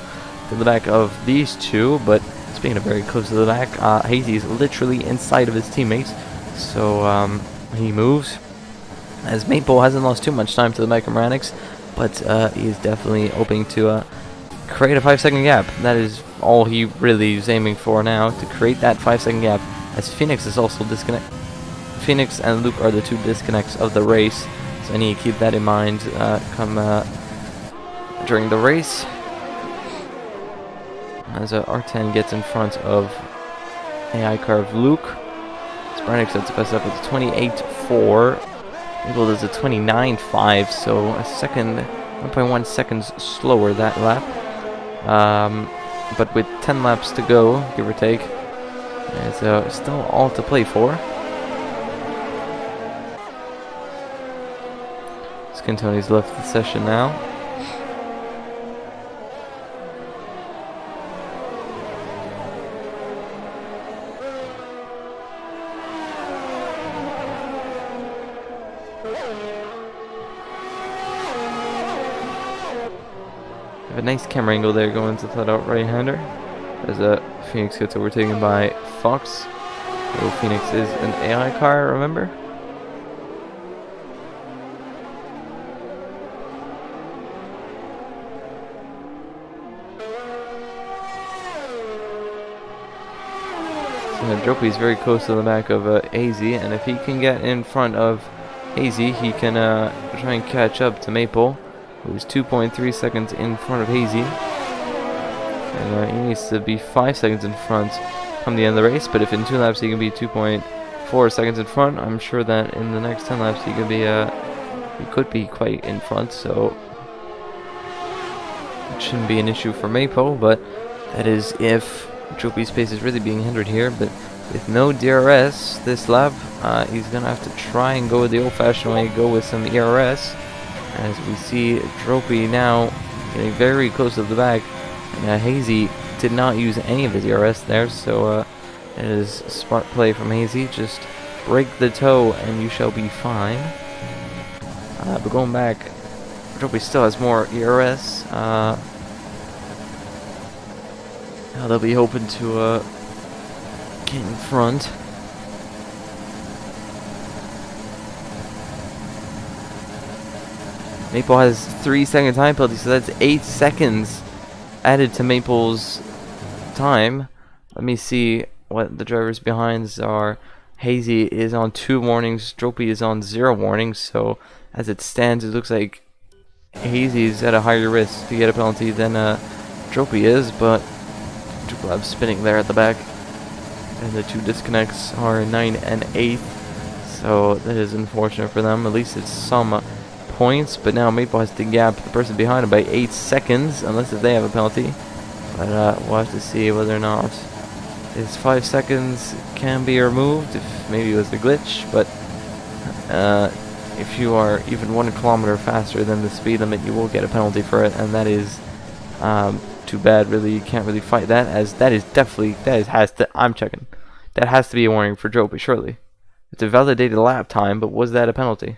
to the back of these two. But speaking of very close to the back, Hazy is literally inside of his teammates. So he moves. As Maple hasn't lost too much time to the back of Mirandix, but he is definitely hoping to create a 5-second gap. That is all he really is aiming for now, to create that 5-second gap, as Phoenix is also disconnect. Phoenix and Luke are the two disconnects of the race, so I need to keep that in mind come during the race. As R10 gets in front of AI car of Luke, Mirandix sets the best up with a 28.4. Maple does a 29.5, so a second, 1.1 seconds slower that lap. But with 10 laps to go, give or take, it's still all to play for. Scantoni's left the session now. Have a nice camera angle there going to flat out right-hander as Phoenix gets overtaken by Fox. So Phoenix is an AI car, remember? So Dropey is very close to the back of Hazy, and if he can get in front of Hazy, he can try and catch up to Maple, who's 2.3 seconds in front of Hazy. And he needs to be 5 seconds in front come the end of the race, but if in 2 laps he can be 2.4 seconds in front, I'm sure that in the next 10 laps he could be quite in front, so it shouldn't be an issue for Maple, but that is if Dropey's pace is really being hindered here. But with no DRS this lap, he's going to have to try and go the old-fashioned way, go with some ERS. As we see Dropey now getting very close to the back. And, Hazy did not use any of his ERS there, so it is smart play from Hazy. Just break the toe and you shall be fine. But going back, Dropey still has more ERS. Now they'll be hoping to get in front. Maple has 3 second time penalty, so that's 8 seconds added to Maple's time. Let me see what the drivers behind are. Hazy is on 2 warnings, Dropey is on 0 warnings, so as it stands, it looks like Hazy is at a higher risk to get a penalty than Dropey is, but Duplab spinning there at the back, and the 2 disconnects are 9 and 8, so that is unfortunate for them. At least it's some points, but now Maple has to gap the person behind him by 8 seconds, unless if they have a penalty. But we'll have to see whether or not his 5 seconds can be removed, if maybe it was a glitch, but if you are even 1 kilometer faster than the speed limit, you will get a penalty for it, and that is too bad. Really, you can't really fight that, as that is definitely, I'm checking. That has to be a warning for Joby, surely. It's a validated lap time, but was that a penalty?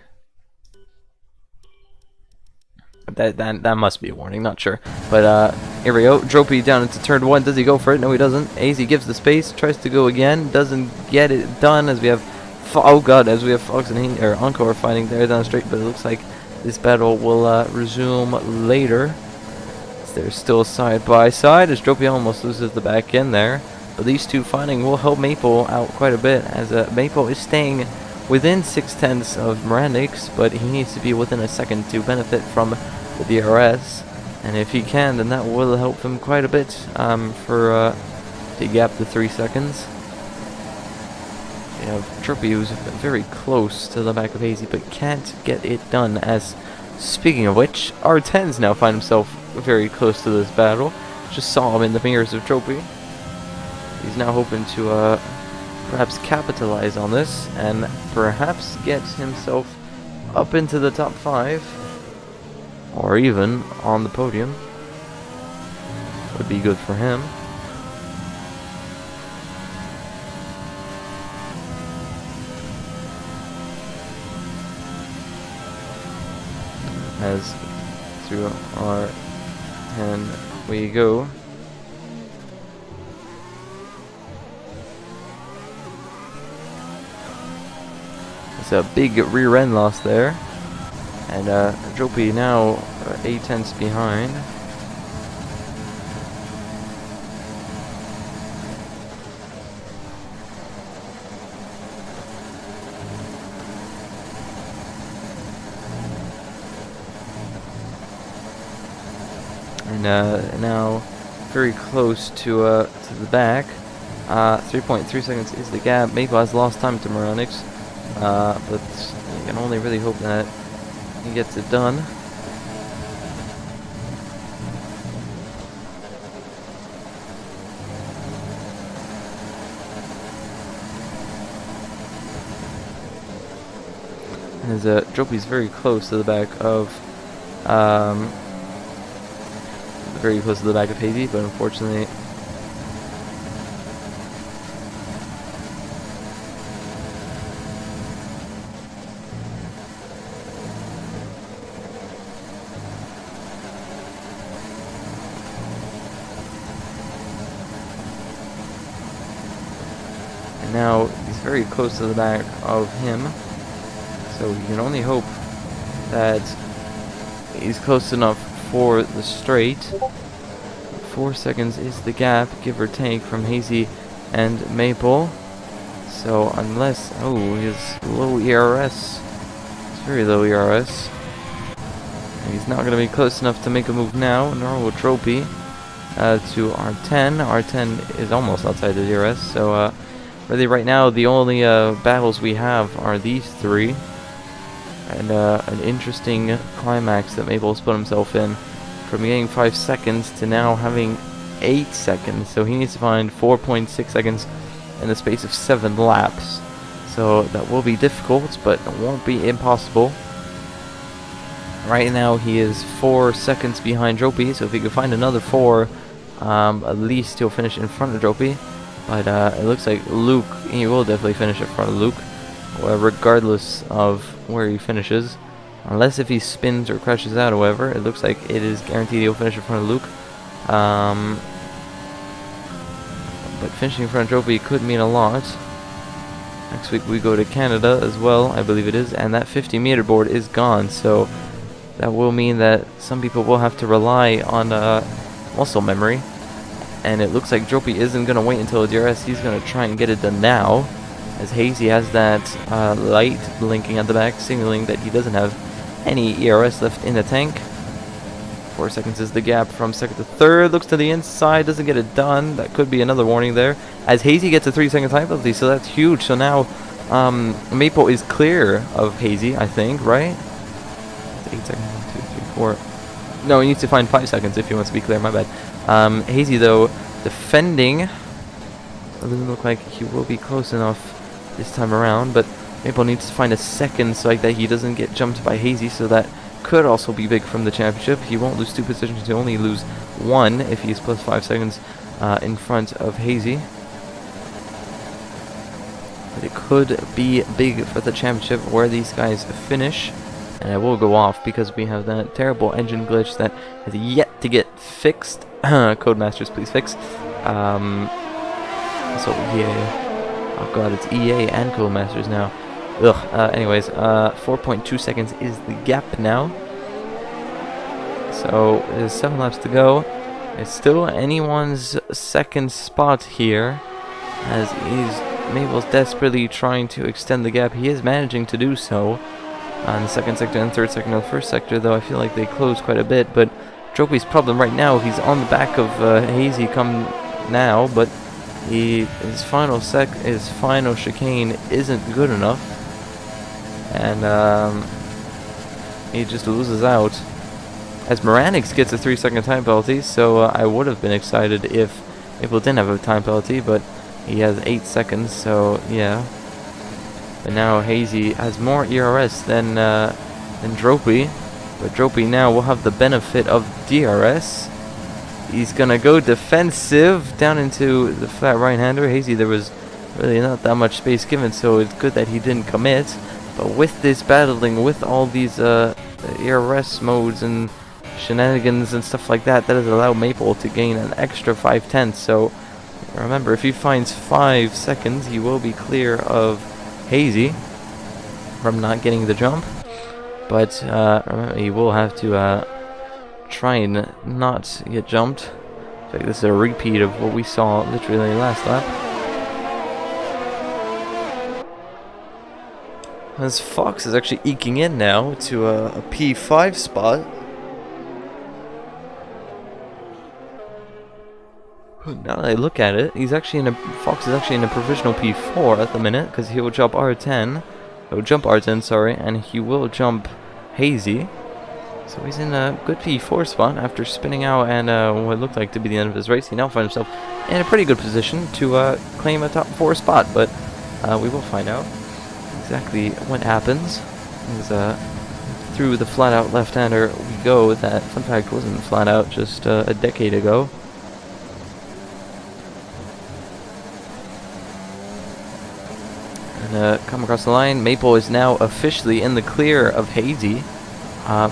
That must be a warning, not sure. But here we go. Dropey down into turn 1. Does he go for it? No, he doesn't. AZ gives the space, tries to go again, doesn't get it done, as we have as we have Fox and Encore fighting there down the straight. But it looks like this battle will resume later. They're still side by side, as Dropey almost loses the back end there. But these two fighting will help Maple out quite a bit, as Maple is staying within 0.6 of Mirandix, but he needs to be within a second to benefit from the DRS. And if he can, then that will help him quite a bit to gap the 3 seconds. We have Dropey, who's very close to the back of Hazy, but can't get it done. As, speaking of which, R10's now find himself very close to this battle. Just saw him in the mirrors of Dropey. He's now hoping to perhaps capitalize on this and perhaps get himself up into the top 5, or even on the podium. Would be good for him. As through our hand we go. It's a big rear end loss there, and Dropey now 8/10 behind. And now very close to the back. 3.3 seconds is the gap. Maple has lost time to Moronix. But you can only really hope that he gets it done. As Dropey's very close to the back of Hazy, but unfortunately now he's very close to the back of him, so you can only hope that he's close enough for the straight. 4 seconds is the gap, give or take, from Hazy and Maple. So unless, his low ERS, it's very low ERS. He's not going to be close enough to make a move now, nor will Dropey to R10. R10 is almost outside the DRS, so really right now the only battles we have are these 3. And an interesting climax that Maple's put himself in, from getting 5 seconds to now having 8 seconds. So he needs to find 4.6 seconds in the space of 7 laps. So that will be difficult, but it won't be impossible. Right now he is 4 seconds behind Dropey, so if he could find another 4, at least he'll finish in front of Dropey. But it looks like Luke, he will definitely finish in front of Luke, regardless of where he finishes. Unless if he spins or crashes out, however, it looks like it is guaranteed he'll finish in front of Luke. But finishing in front of Dropey could mean a lot. Next week we go to Canada as well, I believe it is, and that 50-meter board is gone, so that will mean that some people will have to rely on muscle memory. And it looks like Dropey isn't going to wait until the DRS, he's going to try and get it done now, as Hazy has that light blinking at the back, signaling that he doesn't have any ERS left in the tank. 4 seconds is the gap from second to third. Looks to the inside, doesn't get it done. That could be another warning there, as Hazy gets a 3-second time penalty, so that's huge. So now Maple is clear of Hazy, I think, right? 8 seconds, 1, 2, 3, 4. No, he needs to find 5 seconds if he wants to be clear, my bad. Hazy, though, defending. It doesn't look like he will be close enough this time around, but Maple needs to find a second so like that he doesn't get jumped by Hazy, so that could also be big from the championship. He won't lose 2 positions, he'll only lose 1 if he's plus 5 seconds in front of Hazy. But it could be big for the championship where these guys finish. And I will go off because we have that terrible engine glitch that has yet to get fixed. Codemasters, please fix. So EA. Oh god, it's EA and Codemasters now. Ugh. Anyways, 4.2 seconds is the gap now. So there's 7 laps to go. It's still anyone's second spot here, as Maple's desperately trying to extend the gap. He is managing to do so on the second sector and third sector. The first sector, though, I feel like they close quite a bit. But Tropy's problem right now, he's on the back of Hazy come now, but his final chicane isn't good enough, and he just loses out. As Moranix gets a 3-second time penalty, so I would have been excited if Maple didn't have a time penalty, but he has 8 seconds, so yeah. But now Hazy has more ERS than Dropy, but Dropy now will have the benefit of DRS. He's gonna go defensive down into the flat right-hander. Hazy, there was really not that much space given, so it's good that he didn't commit. But with this battling, with all these ERS modes and shenanigans and stuff like that, that has allowed Maple to gain an extra 5/10. So remember, if he finds 5 seconds, he will be clear of Hazy from not getting the jump. But remember, he will have to try and not get jumped. In fact, this is a repeat of what we saw literally last lap. As Fox is actually eking in now to a P5 spot. Now that I look at it, Fox is actually in a provisional P4 at the minute, because he will jump R10. He'll jump R10, sorry, and he will jump Hazy. So he's in a good P4 spot after spinning out and what looked like to be the end of his race. He now finds himself in a pretty good position to claim a top 4 spot, but we will find out exactly what happens. Through the flat-out left-hander we go. That, fun fact, wasn't flat-out just a decade ago. And come across the line. Maple is now officially in the clear of Hazy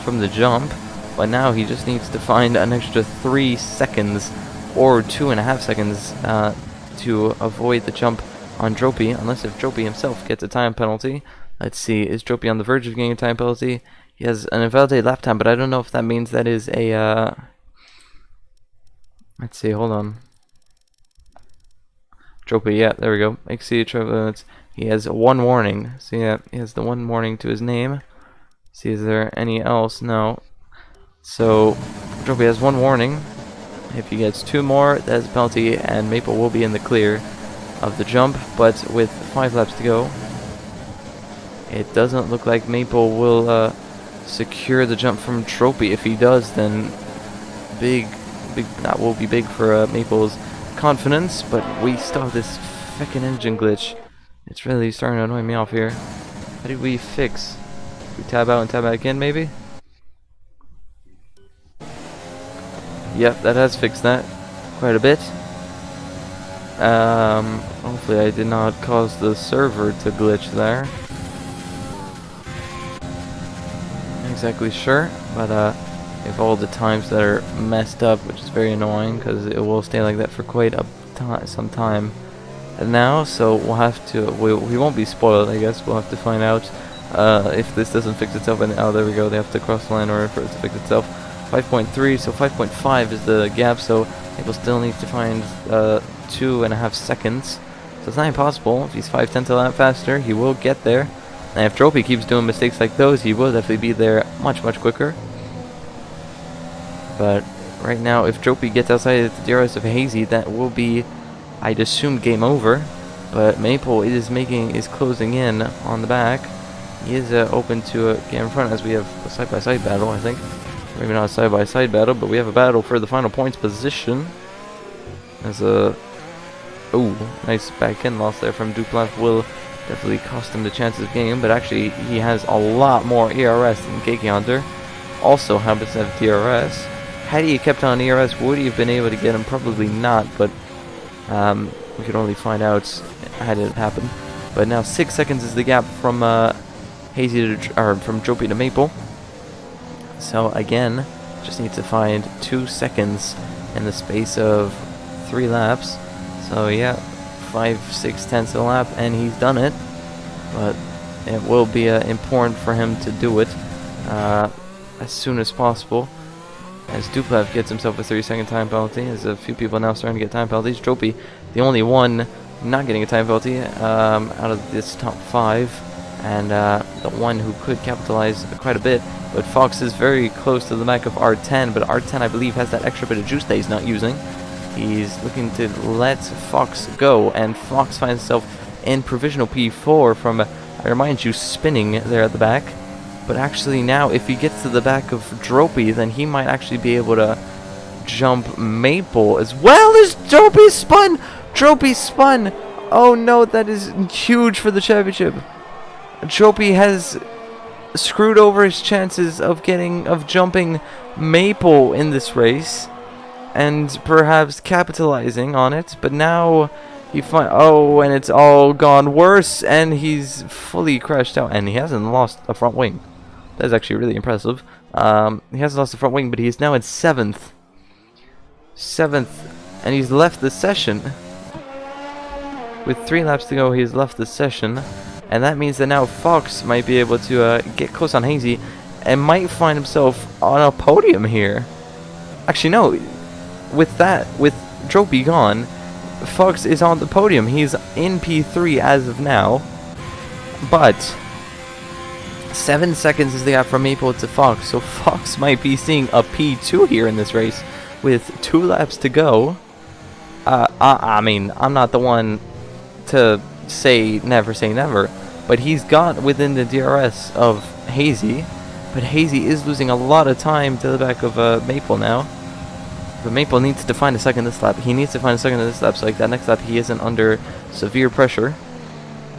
from the jump, but now he just needs to find an extra 3 seconds or 2.5 seconds to avoid the jump on Dropy, unless if Dropy himself gets a time penalty. Let's see, is Dropy on the verge of getting a time penalty? He has an invalidated lap time, but I don't know if that means that is a let's see, hold on. Dropy, yeah, there we go. He has 1 warning. So yeah, he has the 1 warning to his name. See, is there any else? No. So Dropy has 1 warning. If he gets 2 more, that's a penalty, and Maple will be in the clear of the jump. But with 5 laps to go, it doesn't look like Maple will secure the jump from Dropy. If he does, then that will be big for Maple's confidence. But we still have this fucking engine glitch. It's really starting to annoy me off here. How did we fix? We tab out and tab back in, maybe? Yep, that has fixed that quite a bit. Hopefully I did not cause the server to glitch there. Not exactly sure, but we have all the times that are messed up, which is very annoying because it will stay like that for quite some time now. So we'll have to, we won't be spoiled, I guess. We'll have to find out if this doesn't fix itself. And oh, there we go, they have to cross the line in order for it to fix itself. 5.3, so 5.5 is the gap, so Maple still needs to find 2.5 seconds. So it's not impossible. If he's 5/10 a lap faster, he will get there. And if Dropy keeps doing mistakes like those, he will definitely be there much quicker. But right now, if Dropy gets outside the DRS of Hazy, that will be, I'd assume, game over. But Maple is closing in on the back. He is open to get in front, as we have a side-by-side battle, I think. Maybe not a side-by-side battle, but we have a battle for the final points position. As a nice back end loss there from Duplat will Definitely cost him the chances of getting him, but actually he has a lot more ERS than Keiki Hunter. Also happens to have DRS. Had he kept on ERS, would he have been able to get him? Probably not, but we could only find out had it happened. But now 6 seconds is the gap from Hazy to, from Tropy to Maple. So again, just need to find 2 seconds in the space of 3 laps. So yeah, 5/6 tenths of a lap, and he's done it. But it will be important for him to do it as soon as possible. As Duplev gets himself a 30-second time penalty, as a few people now starting to get time penalties. Tropy, the only one not getting a time penalty out of this top 5, and the one who could capitalize quite a bit. But Fox is very close to the back of R10, but R10 I believe has that extra bit of juice that he's not using. He's looking to let Fox go, and Fox finds himself in provisional P4 from, I remind you, spinning there at the back. But actually now, if he gets to the back of Dropy, then he might actually be able to jump Maple as well as Dropy spun! Dropy spun! Oh no, that is huge for the championship. Dropy has screwed over his chances of jumping Maple in this race, and perhaps capitalizing on it. But now he and it's all gone worse, and he's fully crashed out, and he hasn't lost a front wing. That is actually really impressive. He hasn't lost the front wing, but he is now in 7th. 7th, and he's left the session. With 3 laps to go, he's left the session. And that means that now Fox might be able to get close on Hazy and might find himself on a podium here. Actually, no. With Tropy gone, Fox is on the podium. He's in P3 as of now. But 7 seconds is the gap from Maple to Fox. So Fox might be seeing a P2 here in this race with 2 laps to go. I mean, I'm not the one to say never, but he's got within the DRS of Hazy, but Hazy is losing a lot of time to the back of Maple now. But Maple needs to find a second this lap. He needs to find a second this lap, so like that next lap he isn't under severe pressure.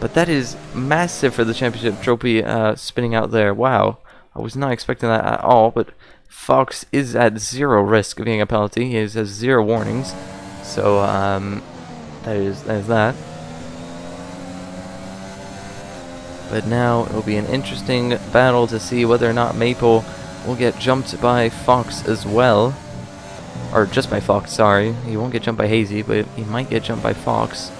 But that is massive for the championship. Tropy spinning out there. Wow, I was not expecting that at all. But Fox is at 0 risk of getting a penalty. He has 0 warnings, so that is that. But now it will be an interesting battle to see whether or not Maple will get jumped by Fox as well. Or just by Fox, sorry. He won't get jumped by Hazy, but he might get jumped by Fox.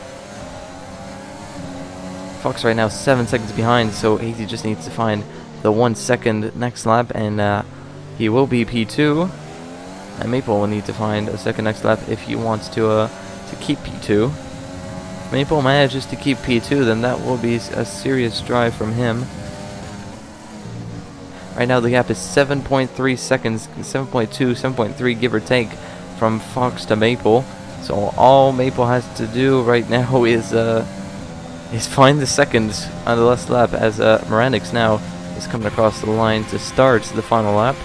Fox right now 7 seconds behind, so Hazy just needs to find the 1 second next lap, and he will be P2. And Maple will need to find a second next lap if he wants to keep P2. If Maple manages to keep P2, then that will be a serious drive from him. Right now the gap is 7.3 seconds, 7.2, 7.3 give or take from Fox to Maple. So all Maple has to do right now is find the seconds on the last lap, as Moranix now is coming across the line to start the final lap.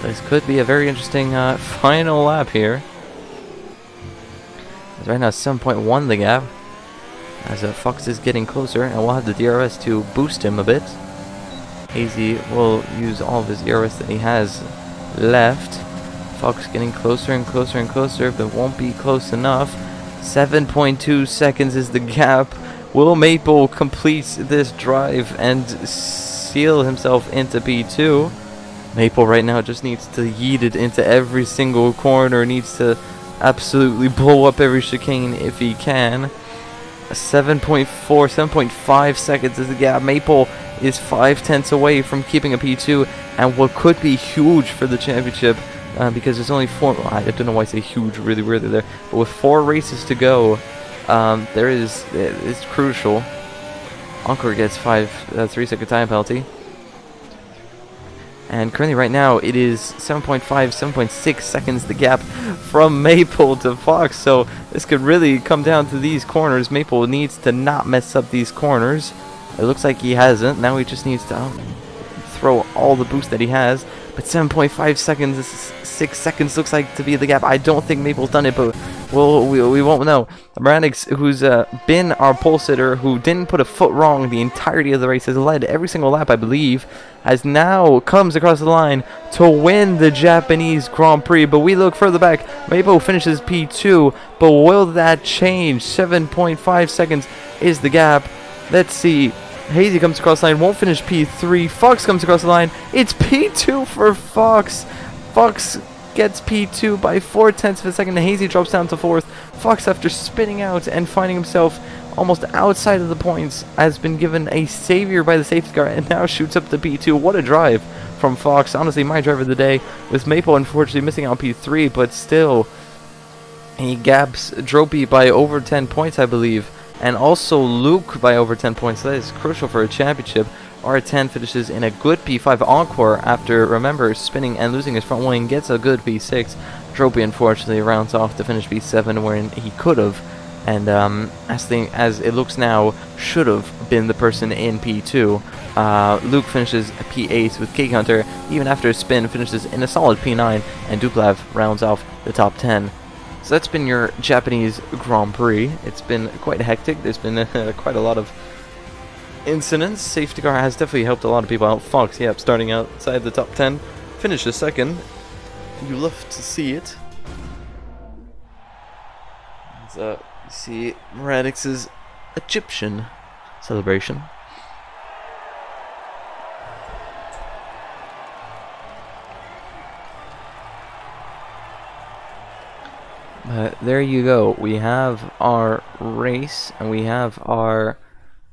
This could be a very interesting final lap here. As right now 7.1 the gap, as Fox is getting closer, and we'll have the DRS to boost him a bit. Hazy will use all of his ERS that he has left. Fox getting closer and closer and closer, but won't be close enough. 7.2 seconds is the gap. Will Maple complete this drive and seal himself into P2? Maple right now just needs to yeet it into every single corner, needs to absolutely blow up every chicane if he can. 7.4, 7.5 seconds is the gap. Maple is 5 tenths away from keeping a P2, and what could be huge for the championship, because there's only 4, I don't know why I say huge really weirdly there, but with 4 races to go, it's crucial. Encore gets 3 second time penalty. And currently right now it is 7.5, 7.6 seconds the gap from Maple to Fox. So this could really come down to these corners. Maple needs to not mess up these corners. It looks like he hasn't. Now he just needs to throw all the boost that he has. But 7.5 seconds, 6 seconds looks like to be the gap. I don't think Maple's done it, but we won't know. Radix, who's been our pole sitter, who didn't put a foot wrong the entirety of the race, has led every single lap, I believe, as now comes across the line to win the Japanese Grand Prix. But we look further back. Maple finishes P2, but will that change? 7.5 seconds is the gap. Let's see. Hazy comes across the line, won't finish P3. Fox comes across the line. It's P2 for Fox. Fox gets P2 by 4/10 of a second. Hazy drops down to 4th. Fox, after spinning out and finding himself almost outside of the points, has been given a savior by the safety car and now shoots up to P2. What a drive from Fox. Honestly, my driver of the day, with Maple unfortunately missing out P3, but still, he gaps Dropey by over 10 points, I believe. And also Luke by over 10 points. That is crucial for a championship. R10 finishes in a good P5 encore after, remember, spinning and losing his front wing. Gets a good P6. Dropey unfortunately rounds off to finish P7 where he could have. And as it looks now, should have been the person in P2. Luke finishes P8 with Cake Hunter. Even after a spin, finishes in a solid P9. And Duplav rounds off the top 10. So that's been your Japanese Grand Prix. It's been quite hectic. There's been quite a lot of incidents. Safety car has definitely helped a lot of people out. Fox, yep, starting outside the top 10. Finishes second. You love to see it. So, you see Radix's Egyptian celebration. There you go. We have our race and we have our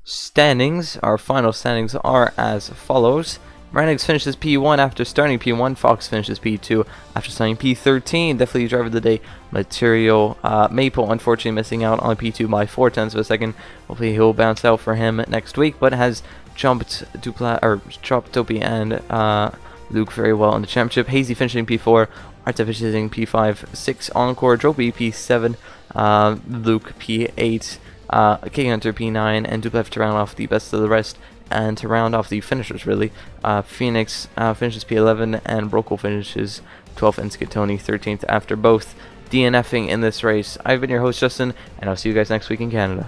standings. Our final standings are as follows. Radix finishes P1 after starting P1. Fox finishes P2 after starting P13. Definitely driver of the day material. Maple unfortunately missing out on P2 by 4/10 of a second. Hopefully he'll bounce out for him next week, but has jumped Dopey and Luke very well in the championship. Hazy finishing P4. Artifice finishing P5, 6 encore, Dropey P7, Luke P8, King Hunter P9, and Duplev to round off the best of the rest, and to round off the finishers really. Phoenix finishes P11, and Brokel finishes 12th, and Scatoni 13th after both DNFing in this race. I've been your host Justin, and I'll see you guys next week in Canada.